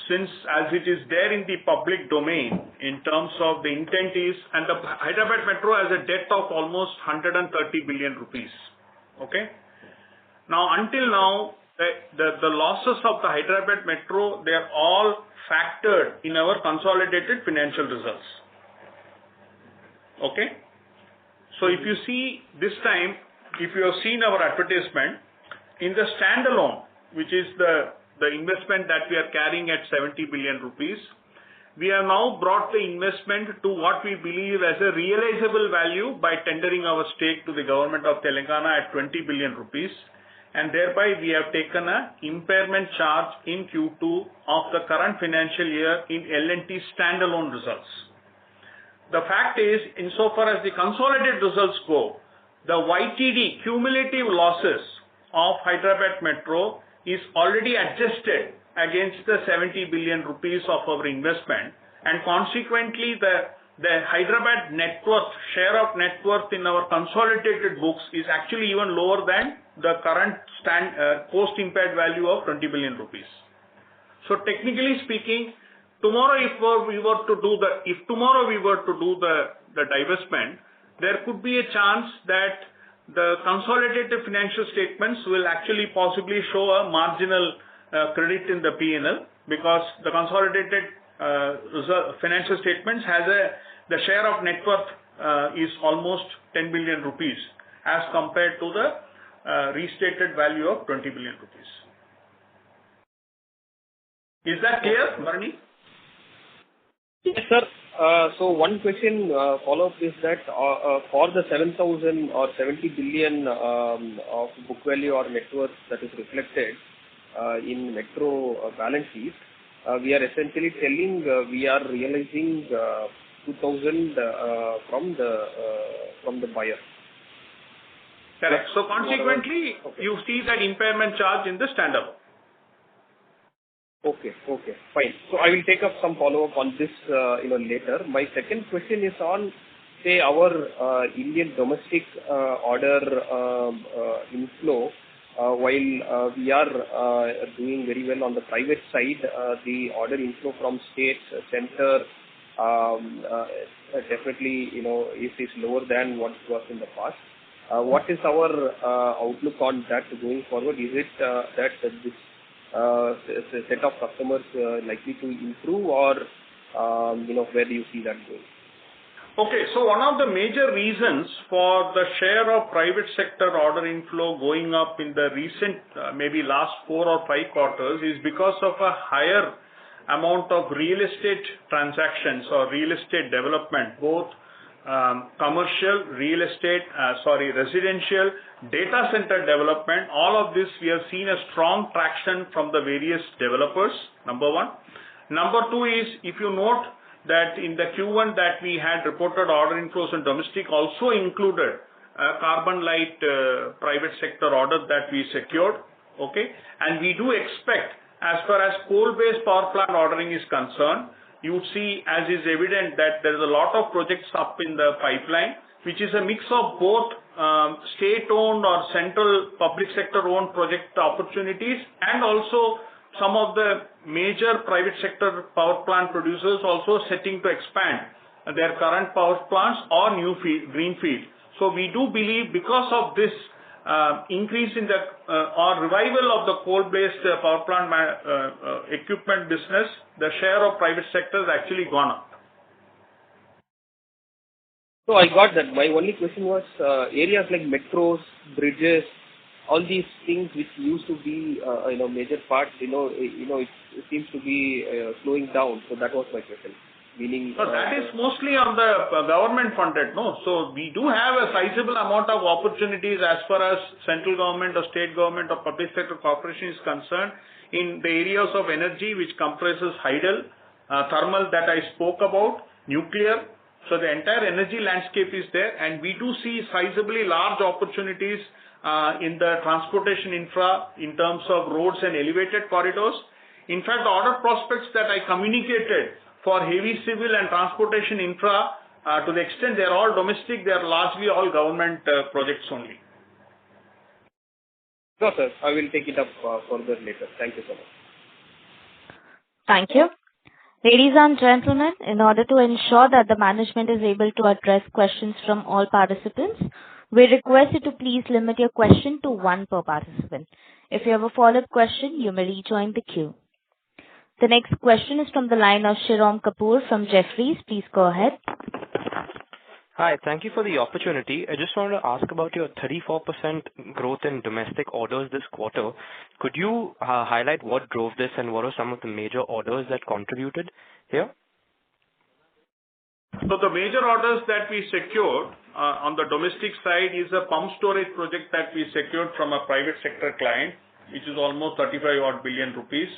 since as it is there in the public domain in terms of the intent is, and the Hyderabad Metro has a debt of almost 130 billion rupees. Okay? Now, until now, the losses of the Hyderabad Metro, they are all factored in our consolidated financial results. Okay? So if you see this time, if you have seen our advertisement, in the standalone, which is the investment that we are carrying at 70 billion rupees, we have now brought the investment to what we believe as a realizable value by tendering our stake to the government of Telangana at 20 billion rupees. And thereby we have taken an impairment charge in Q2 of the current financial year in L&T standalone results. The fact is, insofar as the consolidated results go, the YTD cumulative losses of Hyderabad Metro is already adjusted against the 70 billion rupees of our investment, and consequently the Hyderabad net worth, share of net worth in our consolidated books is actually even lower than the current post-impaired value of 20 billion rupees. So technically speaking, tomorrow if we were to do the divestment, there could be a chance that the consolidated financial statements will actually possibly show a marginal credit in the P&L, because the consolidated financial statements has the share of net worth is almost 10 billion rupees as compared to the restated value of 20 billion rupees. Is that clear, Bharani? Yes, sir. So one question follow-up is that for the 7,000 or 70 billion of book value or net worth that is reflected in Metro balance sheet, we are essentially telling we are realizing 2,000 from the buyer. Correct. So consequently, you see that impairment charge in the standalone. Okay, fine. So I will take up some follow-up on this later. My second question is on, say, our Indian domestic order inflow. While we are doing very well on the private side, the order inflow from state, center, definitely is lower than what it was in the past. What is our outlook on that going forward? Is it that this set of customers likely to improve, or where do you see that going? Okay, so one of the major reasons for the share of private sector order inflow going up in the recent, maybe last 4 or 5 quarters, is because of a higher amount of real estate transactions or real estate development, both commercial, residential, data center development. All of this we have seen a strong traction from the various developers, number one. Number two is, if you note that in the Q1 that we had reported order inflows in domestic also included a carbon light private sector order that we secured. Okay, and we do expect, as far as coal-based power plant ordering is concerned, you would see, as is evident, that there is a lot of projects up in the pipeline, which is a mix of both state-owned or central public sector-owned project opportunities, and also some of the major private sector power plant producers also setting to expand their current power plants or new greenfield. So we do believe, because of this increase in the or revival of the coal-based power plant equipment business, the share of private sector has actually gone up. So I got that. My only question was areas like metros, bridges, all these things which used to be major parts. It seems to be slowing down. So that was my question. Meaning, that is mostly on the government funded, no? So we do have a sizable amount of opportunities as far as central government or state government or public sector corporation is concerned in the areas of energy, which comprises hydel, thermal that I spoke about, nuclear. So the entire energy landscape is there, and we do see sizably large opportunities in the transportation infra in terms of roads and elevated corridors. In fact, the order prospects that I communicated for heavy civil and transportation infra, to the extent they are all domestic, they are largely all government projects only. No, sir. I will take it up further later. Thank you so much. Thank you. Ladies and gentlemen, in order to ensure that the management is able to address questions from all participants, we request you to please limit your question to one per participant. If you have a follow-up question, you may rejoin the queue. The next question is from the line of Shirom Kapoor from Jefferies. Please go ahead. Hi, thank you for the opportunity. I just wanted to ask about your 34% growth in domestic orders this quarter. Could you highlight what drove this and what are some of the major orders that contributed here? So the major orders that we secured on the domestic side is a pump storage project that we secured from a private sector client, which is almost 35 odd billion rupees,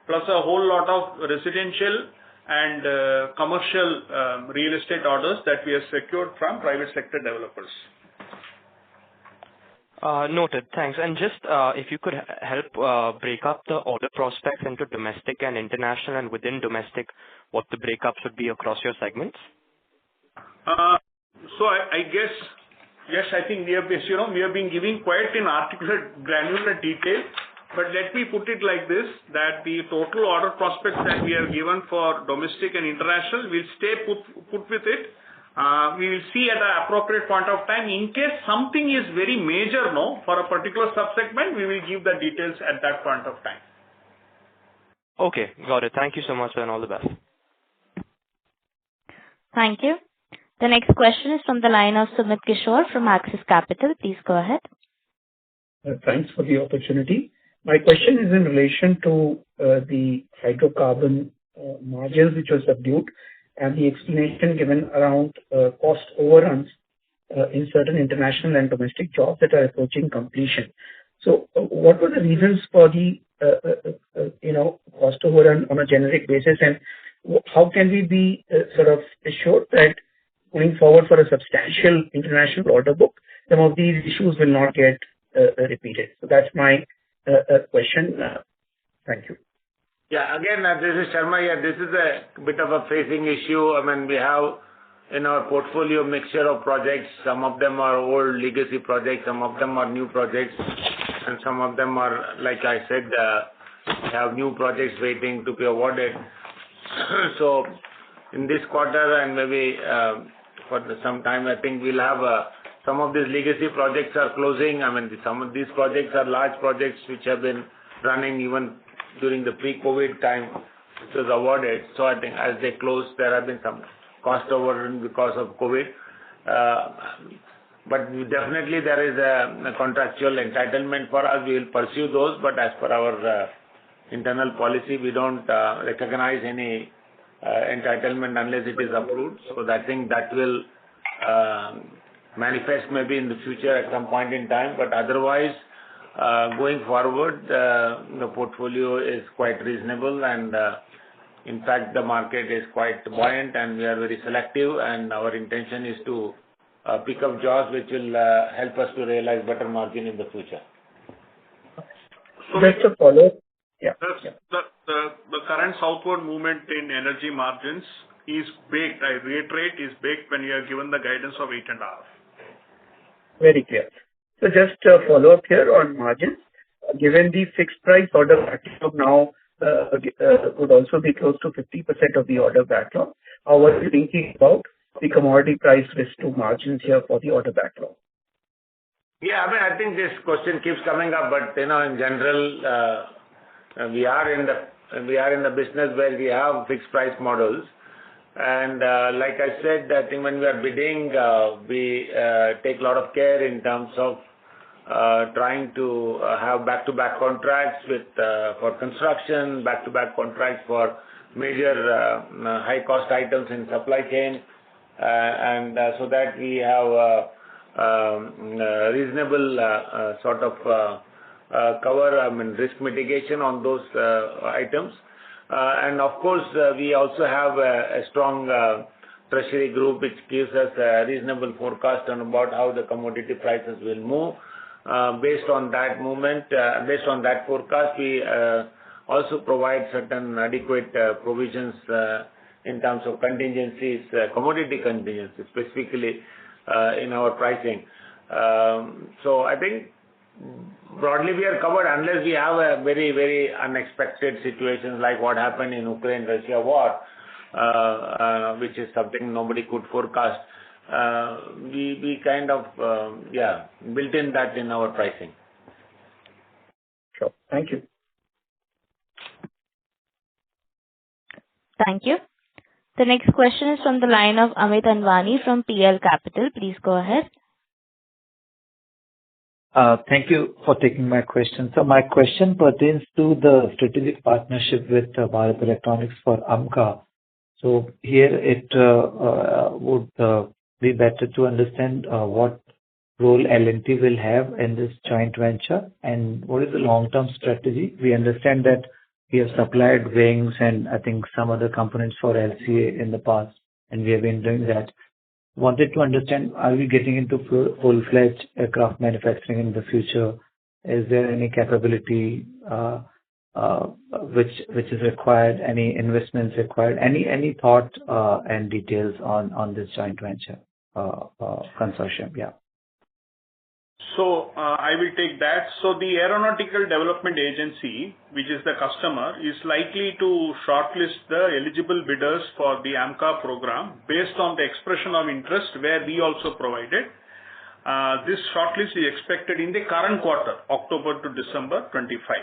plus a whole lot of residential and commercial real estate orders that we have secured from private sector developers. Noted. Thanks. And just if you could help break up the order prospects into domestic and international, and within domestic, what the breakups would be across your segments? So I guess, yes, I think we have been giving quite an articulate granular detail. But let me put it like this, that the total order prospects that we have given for domestic and international will stay put with it. We will see at an appropriate point of time. In case something is very major, for a particular subsegment, we will give the details at that point of time. Okay, got it. Thank you so much, and all the best. Thank you. The next question is from the line of Sumit Kishore from Axis Capital. Please go ahead. Thanks for the opportunity. My question is in relation to the hydrocarbon margins, which were subdued, and the explanation given around cost overruns in certain international and domestic jobs that are approaching completion. So what were the reasons for the cost overrun on a generic basis, and how can we be sort of assured that going forward for a substantial international order book, some of these issues will not get repeated? So that's my question. Thank you. Yeah, again, this is Sharma here. This is a bit of a phasing issue. I mean, we have in our portfolio mixture of projects. Some of them are old legacy projects, some of them are new projects, and some of them are, like I said, have new projects waiting to be awarded. So in this quarter and maybe for some time, I think we'll have some of these legacy projects are closing. I mean, some of these projects are large projects which have been running even during the pre-COVID time, which was awarded. So I think as they close, there have been some cost overrun because of COVID. But definitely there is a contractual entitlement for us. We will pursue those, but as per our internal policy, we don't recognize any entitlement unless it is approved. So I think that will manifest maybe in the future at some point in time. But otherwise, going forward, the portfolio is quite reasonable, and in fact, the market is quite buoyant, and we are very selective, and our intention is to pick up jobs which will help us to realize better margin in the future. So Just a follow-up. Yeah. The current southward movement in energy margins is baked, I reiterate, is baked when you are given the guidance of 8.5. Very clear. So just a follow-up here on margins. Given the fixed price order backlog now would also be close to 50% of the order backlog, how are you thinking about the commodity price risk to margins here for the order backlog? Yeah, I mean, I think this question keeps coming up, but in general, we are in the business where we have fixed price models, and like I said, I think when we are bidding, we take a lot of care in terms of trying to have back-to-back contracts for construction, back-to-back contracts for major high-cost items in supply chain, and so that we have reasonable sort of cover, I mean, risk mitigation on those items. And of course, we also have a strong treasury group which gives us a reasonable forecast on about how the commodity prices will move. Based on that movement, based on that forecast, we also provide certain adequate provisions in terms of contingencies, commodity contingencies, specifically in our pricing. So I think broadly we are covered unless we have a very, very unexpected situation like what happened in Ukraine-Russia war, which is something nobody could forecast. We kind of, built in that in our pricing. Sure. Thank you. Thank you. The next question is from the line of Amit Anwani from PL Capital. Please go ahead. Thank you for taking my question. So my question pertains to the strategic partnership with Bharat Electronics for AMCA. So here it would be better to understand what role L&T will have in this joint venture and what is the long-term strategy. We understand that we have supplied wings and I think some other components for LCA in the past, and we have been doing that. Wanted to understand, are we getting into full-fledged aircraft manufacturing in the future? Is there any capability which is required, any investments required, any thought and details on this joint venture consortium? Yeah. So I will take that. So the Aeronautical Development Agency, which is the customer, is likely to shortlist the eligible bidders for the AMCA program based on the expression of interest where we also provided. This shortlist is expected in the current quarter, October to December 25.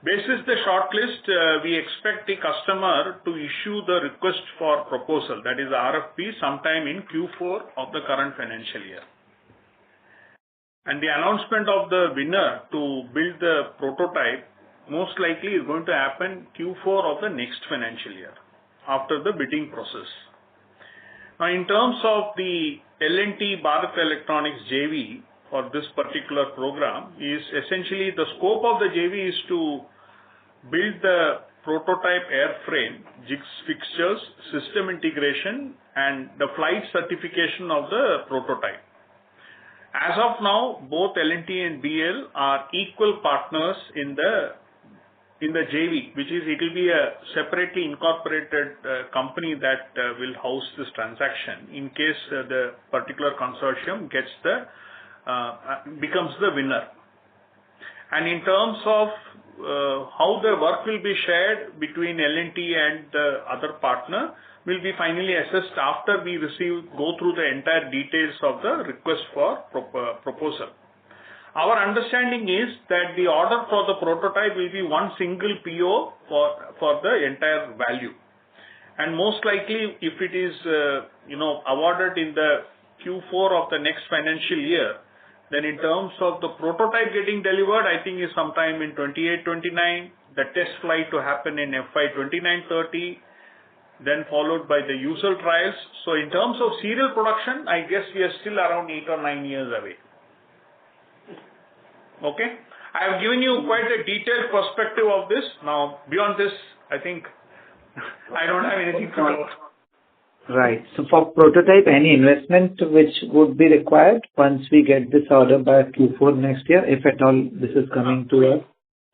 Basis the shortlist, we expect the customer to issue the request for proposal, that is RFP, sometime in Q4 of the current financial year. And the announcement of the winner to build the prototype most likely is going to happen Q4 of the next financial year after the bidding process. Now, in terms of the L&T Bharat Electronics JV for this particular program, is essentially the scope of the JV is to build the prototype airframe, jigs, fixtures, system integration, and the flight certification of the prototype. As of now, both L&T and BL are equal partners in the JV, which is it will be a separately incorporated company that will house this transaction in case the particular consortium gets becomes the winner. And in terms of how the work will be shared between L&T and the other partner will be finally assessed after we go through the entire details of the request for proposal. Our understanding is that the order for the prototype will be one single PO for the entire value. And most likely, if it is awarded in the Q4 of the next financial year, then in terms of the prototype getting delivered, I think is sometime in 28-29, the test flight to happen in FY29-30, then followed by the usual trials. So in terms of serial production, I guess we are still around 8 or 9 years away. Okay. I have given you quite a detailed perspective of this. Now, beyond this, I think I don't have anything to add. Right. So for prototype, any investment which would be required once we get this order by Q4 next year, if at all this is coming to us?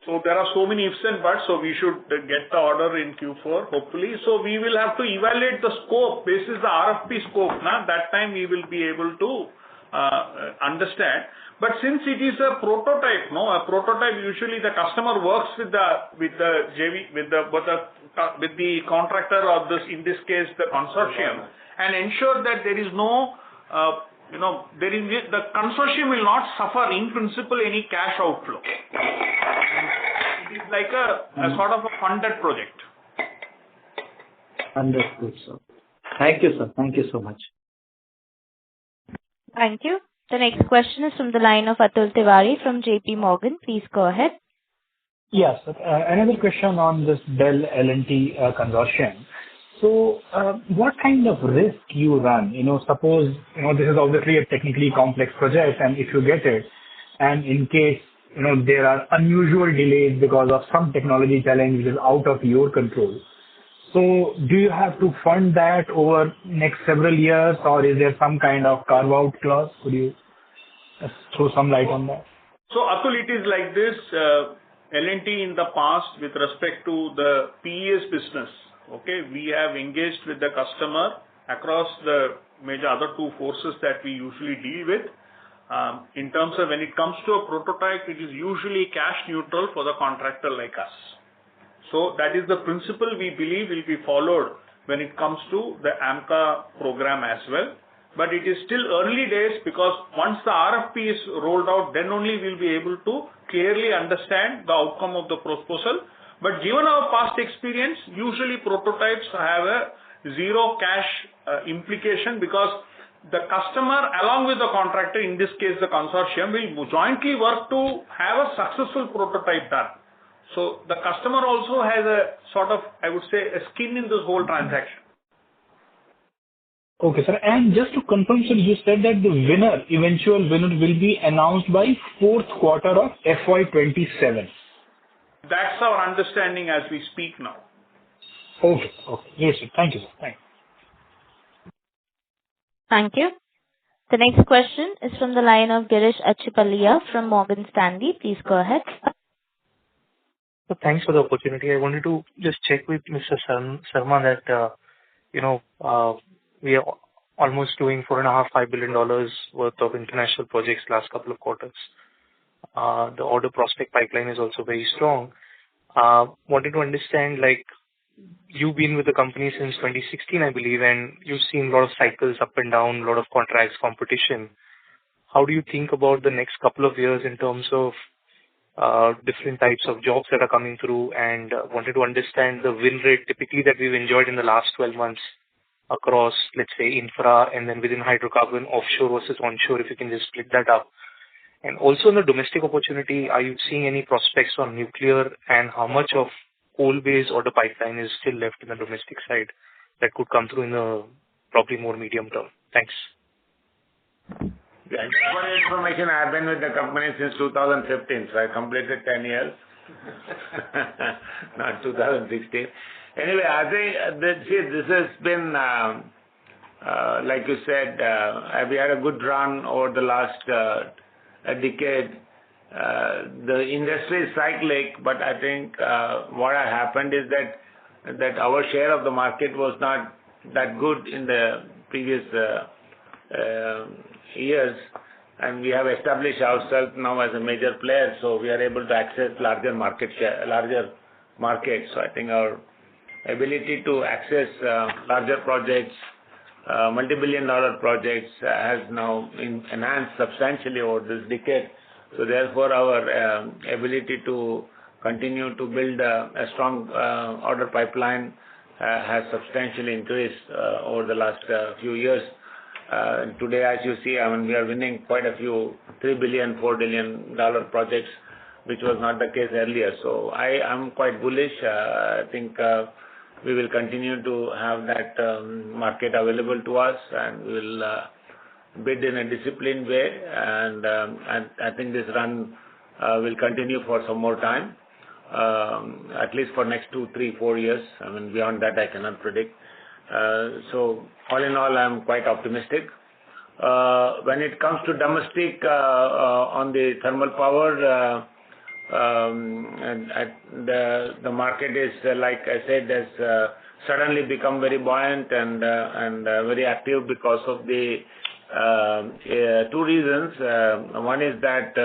So there are so many ifs and buts, so we should get the order in Q4, hopefully. So we will have to evaluate the scope, basis the RFP scope. That time we will be able to understand. But since it is a prototype, a prototype, usually the customer works with the JV, with the contractor, or in this case the consortium, and ensure that there is no, the consortium will not suffer in principle any cash outflow. It is like a sort of a funded project. Understood, sir. Thank you, sir. Thank you so much. Thank you. The next question is from the line of Atul Tiwari from JP Morgan. Please go ahead. Yes. Another question on this Dell L&T consortium. So, what kind of risk you run? Suppose, this is obviously a technically complex project, and if you get it, and in case, there are unusual delays because of some technology challenge which is out of your control. So, do you have to fund that over next several years, or is there some kind of carve-out clause? Could you throw some light on that? So, Atul, it is like this. L&T in the past, with respect to the PES business, okay, we have engaged with the customer across the major other two forces that we usually deal with. In terms of when it comes to a prototype, it is usually cash neutral for the contractor like us. So that is the principle we believe will be followed when it comes to the AMCA program as well. But it is still early days, because once the RFP is rolled out, then only we'll be able to clearly understand the outcome of the proposal. But given our past experience, usually prototypes have a zero cash implication, because the customer along with the contractor, in this case the consortium, will jointly work to have a successful prototype done. So the customer also has a sort of, I would say, a skin in this whole transaction. Okay, sir. And just to confirm, sir, you said that the eventual winner will be announced by fourth quarter of FY27. That's our understanding as we speak now. Okay. Yes, sir. Thank you, sir. Thank you. Thank you. The next question is from the line of Girish Achhipalia from Morgan Stanley. Please go ahead. So thanks for the opportunity. I wanted to just check with Mr. Sarma that, we are almost doing $4.5-5 billion worth of international projects last couple of quarters. The order prospect pipeline is also very strong. Wanted to understand, you've been with the company since 2016, I believe, and you've seen a lot of cycles up and down, a lot of contracts, competition. How do you think about the next couple of years in terms of different types of jobs that are coming through, and wanted to understand the win rate typically that we've enjoyed in the last 12 months across, let's say, infra and then within hydrocarbon, offshore versus onshore, if you can just split that up. And also in the domestic opportunity, are you seeing any prospects on nuclear, and how much of coal-based order pipeline is still left in the domestic side that could come through in the probably more medium term? Thanks. Yeah, for your information, I've been with the company since 2015, so I completed 10 years, not 2016. Anyway, I think this has been, like you said, we had a good run over the last a decade. The industry is cyclic, but I think what had happened is that our share of the market was not that good in the previous years, and we have established ourselves now as a major player, so we are able to access larger markets. So I think our ability to access larger projects, multi-billion-dollar projects, has now enhanced substantially over this decade. So therefore, our ability to continue to build a strong order pipeline has substantially increased over the last few years. Today, as you see, we are winning quite a few $3 billion, $4 billion projects, which was not the case earlier. So I am quite bullish. I think we will continue to have that market available to us, and we will bid in a disciplined way. And I think this run will continue for some more time, at least for next 2, 3, 4 years. Beyond that, I cannot predict. So all in all, I'm quite optimistic. When it comes to domestic on the thermal power, and the market is, like I said, has suddenly become very buoyant and very active because of the two reasons. One is that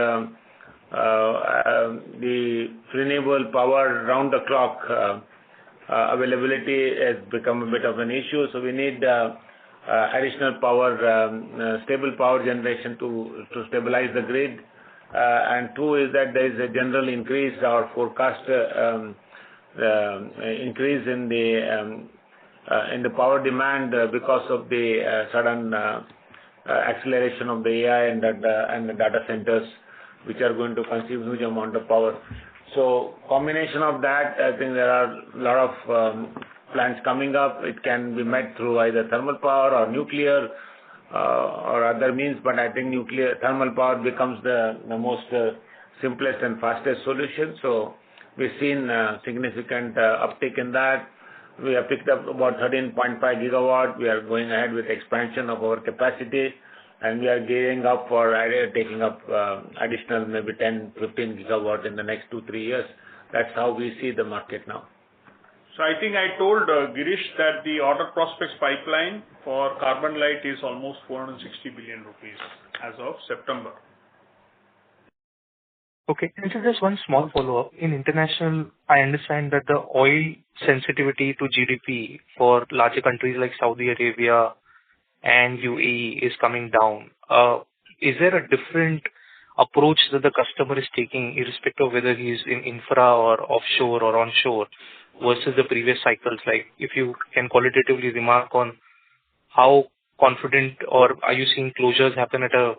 the renewable power round the clock availability has become a bit of an issue, so we need additional power, stable power generation to stabilize the grid. And two is that there is a general increase or forecast increase in the power demand because of the sudden acceleration of the AI and the data centers, which are going to consume huge amount of power. So combination of that, I think there are a lot of plants coming up. It can be met through either thermal power or nuclear or other means, but I think thermal power becomes the most simplest and fastest solution. So we've seen significant uptick in that. We have picked up about 13.5 gigawatt. We are going ahead with expansion of our capacity, and we are gearing up for taking up additional maybe 10, 15 gigawatt in the next 2-3 years. That's how we see the market now. So I think I told Girish that the order prospects pipeline for carbon light is almost 460 billion rupees as of September. Okay. And so just one small follow-up. In international, I understand that the oil sensitivity to GDP for larger countries like Saudi Arabia and UAE is coming down. Is there a different approach that the customer is taking, irrespective of whether he's in infra or offshore or onshore, versus the previous cycles? Like, if you can qualitatively remark on how confident, or are you seeing closures happen at a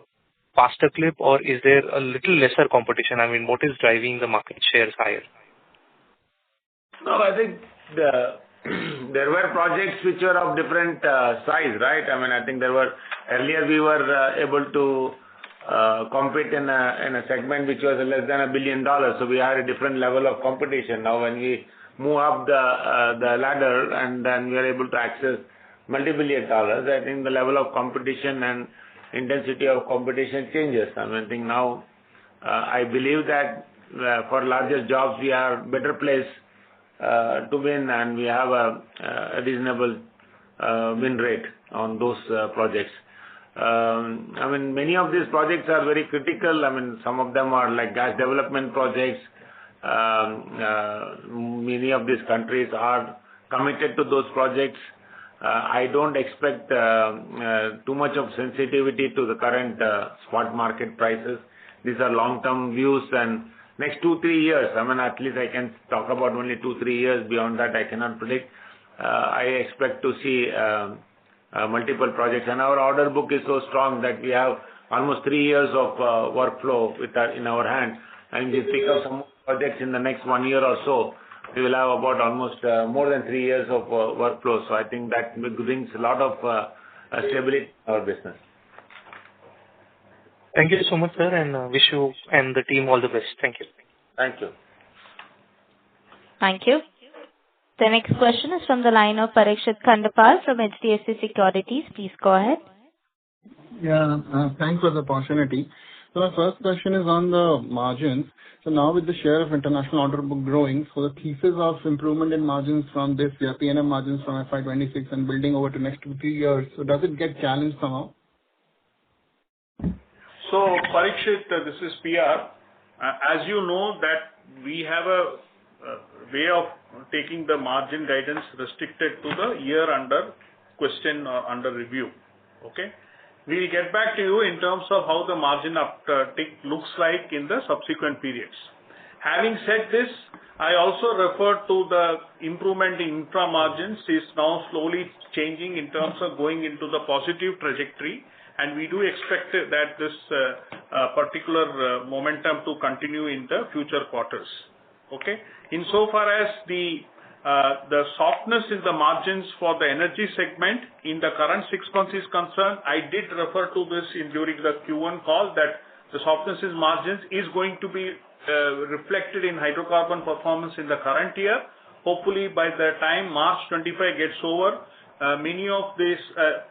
faster clip, or is there a little lesser competition? I mean, what is driving the market shares higher? No, I think there were projects which were of different size, right? I mean, I think earlier we were able to compete in a segment which was less than $1 billion. So we had a different level of competition. Now when we move up the ladder and then we are able to access multi-billion dollars, I think the level of competition and intensity of competition changes. I mean, I think now I believe that for larger jobs we are better placed to win, and we have a reasonable win rate on those projects. I mean, many of these projects are very critical. I mean, some of them are like gas development projects. Many of these countries are committed to those projects. I don't expect too much of sensitivity to the current spot market prices. These are long-term views, and next 2-3 years, I mean, at least I can talk about only 2-3 years. Beyond that, I cannot predict. I expect to see multiple projects, and our order book is so strong that we have almost 3 years of workflow in our hand, and we pick up some projects in the next 1 year or so. We will have about almost more than 3 years of workflow. So I think that brings a lot of stability in our business. Thank you so much, sir, and wish you and the team all the best. Thank you. Thank you. Thank you. The next question is from the line of Parikshit Kandpal from HDFC Securities. Please go ahead. Yeah, thanks for the opportunity. So my first question is on the margins. So now with the share of international order book growing, so the thesis of improvement in margins from this year, P&M margins from FY26 and building over to next 2-3 years, so does it get challenged somehow? So Parikshit, this is PR. As you know that we have a way of taking the margin guidance restricted to the year under question or under review. Okay. We'll get back to you in terms of how the margin uptick looks like in the subsequent periods. Having said this, I also refer to the improvement in infra margins is now slowly changing in terms of going into the positive trajectory, and we do expect that this particular momentum to continue in the future quarters. Okay. Insofar as the softness in the margins for the energy segment in the current 6 months is concerned, I did refer to this during the Q1 call that the softness in margins is going to be reflected in hydrocarbon performance in the current year. Hopefully by the time March 25 gets over, many of these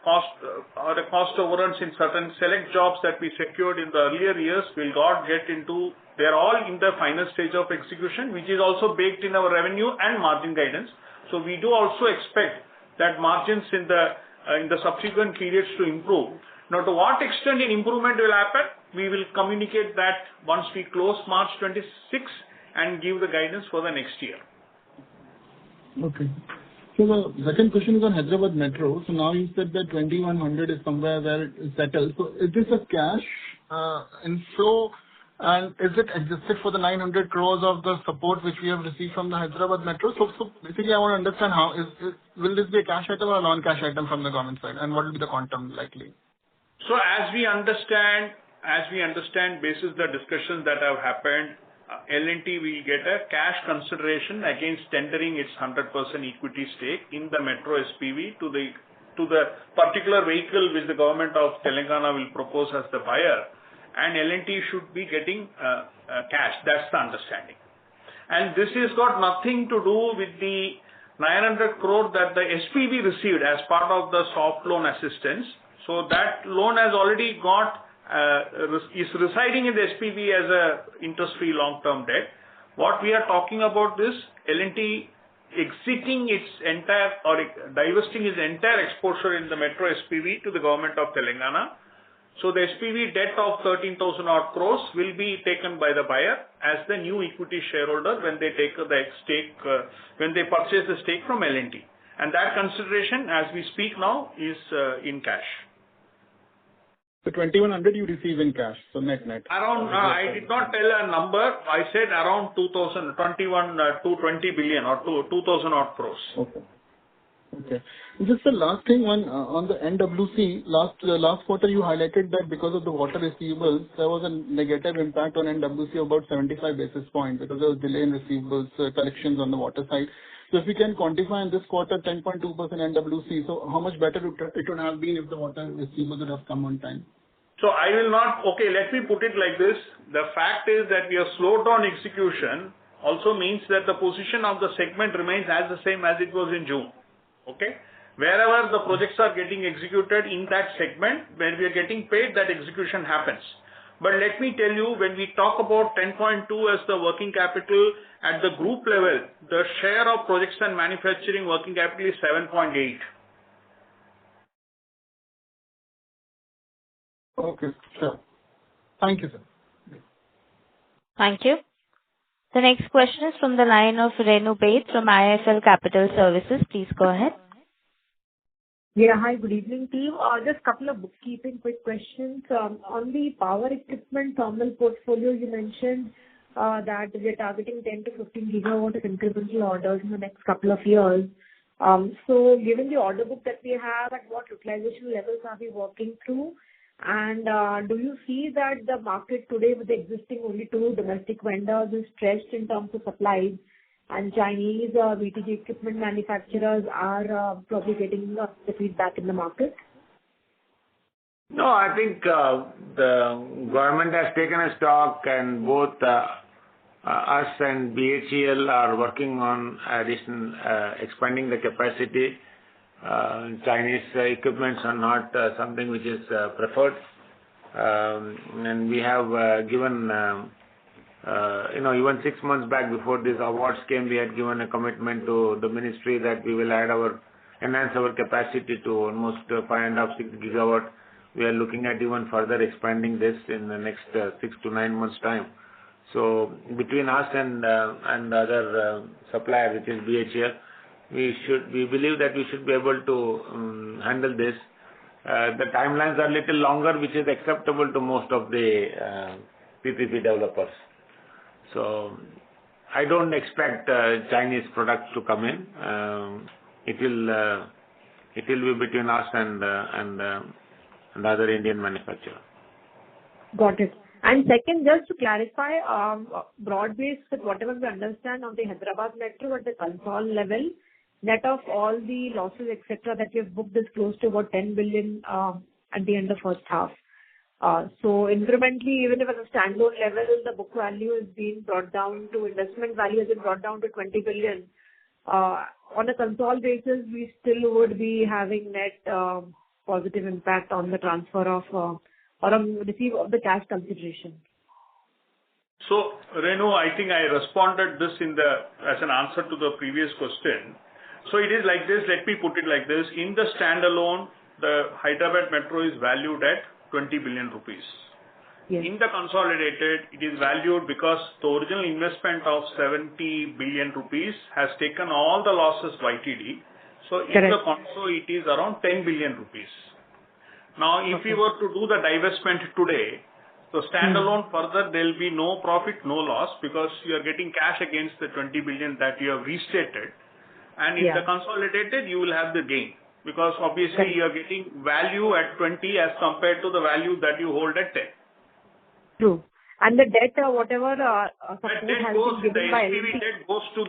cost overruns in certain select jobs that we secured in the earlier years will not get into. They're all in the final stage of execution, which is also baked in our revenue and margin guidance. So we do also expect that margins in the subsequent periods to improve. Now, to what extent an improvement will happen, we will communicate that once we close March 26 and give the guidance for the next year. Okay. So the second question is on Hyderabad Metro. So now you said that 2100 is somewhere where it is settled. So is this a cash inflow, and is it adjusted for the 900 crores of the support which we have received from the Hyderabad Metro? So basically, I want to understand how will this be a cash item or a non-cash item from the government side, and what will be the quantum likely? So as we understand, basis the discussions that have happened, L&T will get a cash consideration against tendering its 100% equity stake in the Metro SPV to the particular vehicle which the government of Telangana will propose as the buyer, and L&T should be getting cash. That's the understanding. And this has got nothing to do with the 900 crore that the SPV received as part of the soft loan assistance. So that loan has already got is residing in the SPV as a interest-free long-term debt. What we are talking about is L&T exiting its entire or divesting its entire exposure in the Metro SPV to the government of Telangana. So the SPV debt of 13,000 odd crores will be taken by the buyer as the new equity shareholder when they take the stake, when they purchase the stake from L&T. And that consideration, as we speak now, is in cash. So 2100 you receive in cash, so net. Around, I did not tell a number. I said around 220 billion or 2,000 odd crores. Okay. Just the last thing on the NWC. Last quarter you highlighted that because of the water receivables, there was a negative impact on NWC of about 75 basis points because there was delay in receivables collections on the water side. So if we can quantify in this quarter 10.2% NWC, so how much better it would have been if the water receivables would have come on time? So I will not, let me put it like this. The fact is that we have slowed down execution also means that the position of the segment remains as the same as it was in June. Okay. Wherever the projects are getting executed in that segment, when we are getting paid, that execution happens. But let me tell you, when we talk about 10.2 as the working capital at the group level, the share of projects and manufacturing working capital is 7.8. Okay, sure. Thank you, sir. Thank you. The next question is from the line of Renu Baid from IIFL Capital Services. Please go ahead. Yeah, hi, good evening, team. Just a couple of bookkeeping quick questions. On the power equipment thermal portfolio, you mentioned that we're targeting 10 to 15 gigawatt of incremental orders in the next couple of years. So given the order book that we have, at what utilization levels are we working through? And do you see that the market today with the existing only two domestic vendors is stretched in terms of supplies, and Chinese VTG equipment manufacturers are probably getting the feedback in the market? No, I think the government has taken a stock, and both us and BHEL are working on expanding the capacity. Chinese equipments are not something which is preferred, and we have given, even 6 months back before these awards came, we had given a commitment to the ministry that we will enhance our capacity to almost 5.5-6 gigawatt. We are looking at even further expanding this in the next 6 to 9 months time. So between us and the other supplier, which is BHEL, we believe that we should be able to handle this. The timelines are a little longer, which is acceptable to most of the PPP developers. So I don't expect Chinese products to come in. It will be between us and other Indian manufacturer. Got it. And second, just to clarify, broad-based with whatever we understand on the Hyderabad Metro at the Concall level, net of all the losses, etc., that you have booked is close to about 10 billion at the end of first half. So incrementally, even if at a standalone level, the book value is being brought down to investment value has been brought down to 20 billion. on a consolidated basis, we still would be having net positive impact on the transfer of or on receive of the cash consideration. So, Renu, I think I responded this as an answer to the previous question. So it is like this. Let me put it like this. In the standalone, the Hyderabad Metro is valued at 20 billion rupees. Yes. In the consolidated, it is valued because the original investment of 70 billion rupees has taken all the losses YTD. So in the console, it is around 10 billion rupees. Now, if we were to do the divestment today, so standalone further, there will be no profit, no loss, because you are getting cash against the 20 billion that you have restated. And in the consolidated, you will have the gain, because obviously you are getting value at 20 as compared to the value that you hold at 10. True. And the debt, whatever support has been given by SPV debt goes to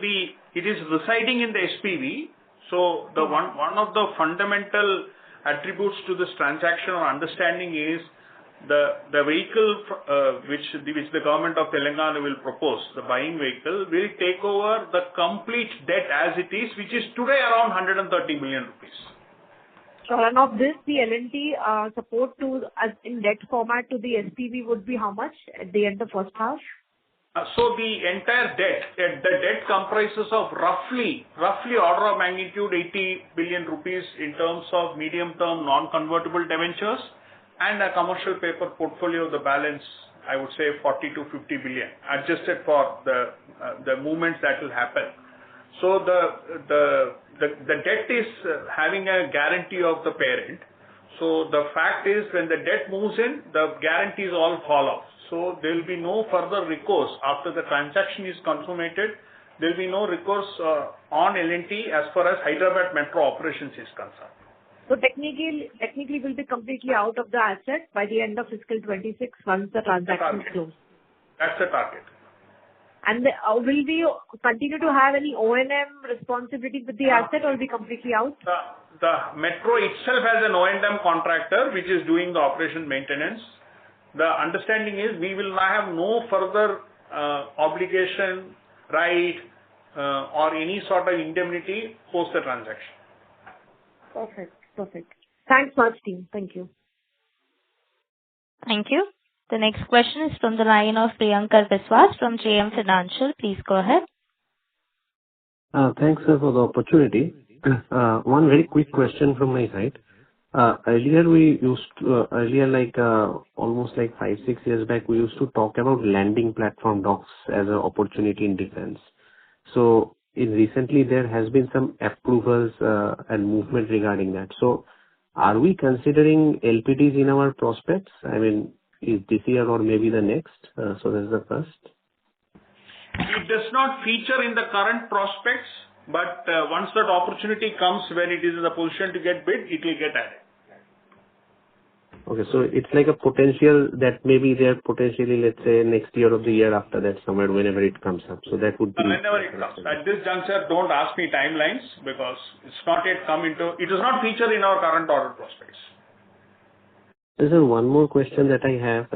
it is residing in the SPV. So the one of the fundamental attributes to this transaction or understanding is the vehicle which the government of Telangana will propose, the buying vehicle, will take over the complete debt as it is, which is today around 130 billion rupees. And of this, the L&T support in debt format to the SPV would be how much at the end of first half? So the entire debt comprises of roughly order of magnitude 80 billion rupees in terms of medium-term non-convertible debentures, and a commercial paper portfolio of the balance, I would say 40 to 50 billion, adjusted for the movements that will happen. So the debt is having a guarantee of the parent. So the fact is, when the debt moves in, the guarantees all fall off. So there will be no further recourse after the transaction is consummated. There will be no recourse on L&T as far as Hyderabad Metro operations is concerned. So technically will be completely out of the asset by the end of fiscal 26 once the transaction is closed. That's the target. And will we continue to have any O&M responsibility with the asset, or will be completely out? The metro itself has an O&M contractor which is doing the operation maintenance. The understanding is we will have no further obligation, right, or any sort of indemnity post the transaction. Perfect. Thanks much, team. Thank you. Thank you. The next question is from the line of Priyankar Biswas from JM Financial. Please go ahead. Thanks, sir, for the opportunity. One very quick question from my side. Earlier, almost 5-6 years back, we used to talk about landing platform docks as an opportunity in defense. So recently, there has been some approvals and movement regarding that. So are we considering LPDs in our prospects? I mean, is this year or maybe the next? So that's the first. It does not feature in the current prospects, but once that opportunity comes when it is in the position to get bid, it will get added. Okay, so it's like a potential that maybe there potentially, let's say, next year or the year after that, somewhere, whenever it comes up. So that would be... Whenever it comes. At this juncture, don't ask me timelines because it's not yet come into... It does not feature in our current order prospects. There's one more question that I have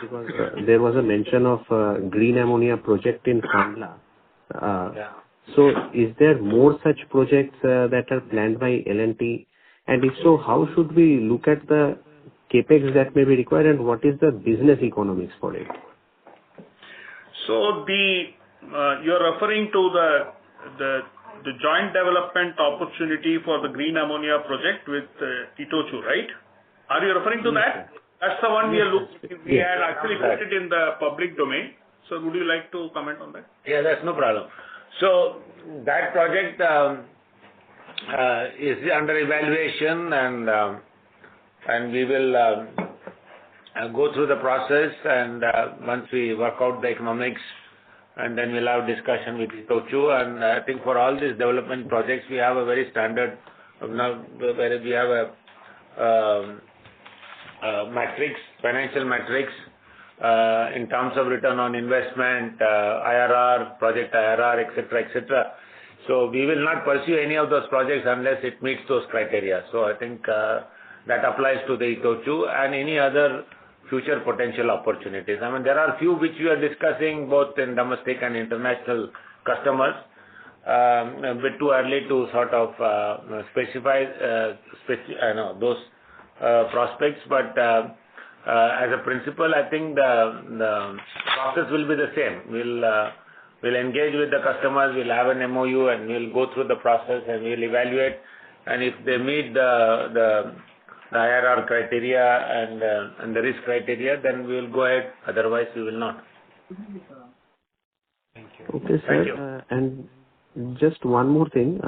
because there was a mention of green ammonia project in Kandla. So is there more such projects that are planned by L&T? And if so, how should we look at the capex that may be required and what is the business economics for it? So you're referring to the joint development opportunity for the green ammonia project with Itochu, right? Are you referring to that? That's the one we had actually put it in the public domain. So would you like to comment on that? Yeah, that's no problem. So that project is under evaluation and we will go through the process, and once we work out the economics, and then we'll have discussion with Itochu. And I think for all these development projects, we have a very standard, where we have a financial matrix in terms of return on investment, IRR, project IRR, etc. So we will not pursue any of those projects unless it meets those criteria. So I think that applies to the Itochu and any other future potential opportunities. I mean, there are few which we are discussing both in domestic and international customers. a bit too early to sort of specify those prospects. But as a principle, I think the process will be the same. We'll engage with the customers, we'll have an MOU, and we'll go through the process and we'll evaluate. And if they meet the IRR criteria and the risk criteria, then we will go ahead. Otherwise, we will not. Thank you. Okay, sir. And just one more thing.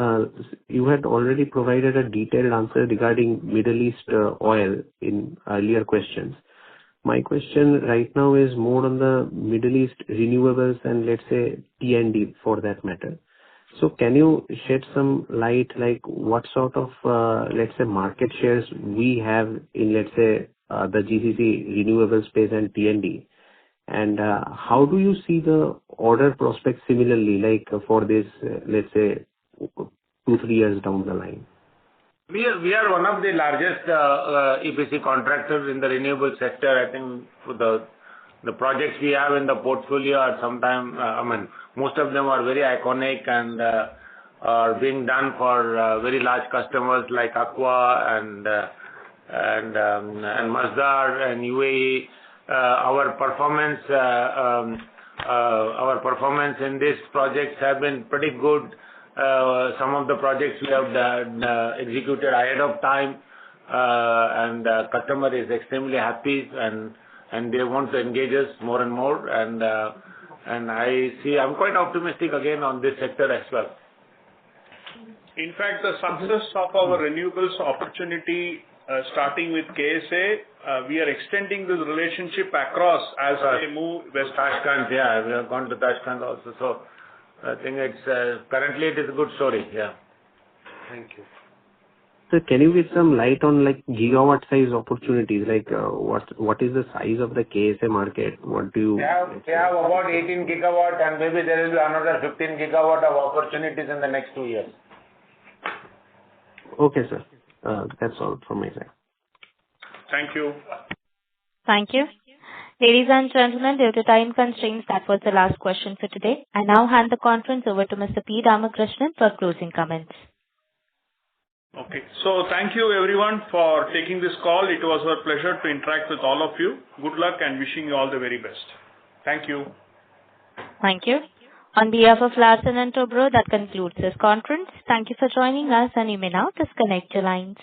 You had already provided a detailed answer regarding Middle East oil in earlier questions. My question right now is more on the Middle East renewables and let's say T&D for that matter. So can you shed some light, like what sort of, let's say, market shares we have in, let's say, the GCC renewable space and T&D? And how do you see the order prospects similarly, like for this, let's say, 2-3 years down the line? We are one of the largest EPC contractors in the renewable sector. I think for the projects we have in the portfolio are sometimes, most of them are very iconic and are being done for very large customers like Aqua and Masdar and UAE. Our performance in these projects have been pretty good. Some of the projects we have executed ahead of time, and the customer is extremely happy, and they want to engage us more and more. And I'm quite optimistic again on this sector as well. In fact, the success of our renewables opportunity, starting with KSA, we are extending this relationship across as they move west. Tashkent, yeah, we have gone to Tashkent also. So I think it's currently it is a good story. Yeah. Thank you. So can you give some light on like gigawatt size opportunities? Like what is the size of the KSA market? What do you? They have about 18 gigawatt, and maybe there will be another 15 gigawatt of opportunities in the next 2 years. Okay, sir. That's all from my side. Thank you. Thank you. Ladies and gentlemen, due to time constraints, that was the last question for today. I now hand the conference over to Mr. P. Ramakrishnan for closing comments. Okay. So thank you everyone for taking this call. It was a pleasure to interact with all of you. Good luck and wishing you all the very best. Thank you. Thank you. On behalf of Larsen Toubro, that concludes this conference. Thank you for joining us, and you may now disconnect your lines.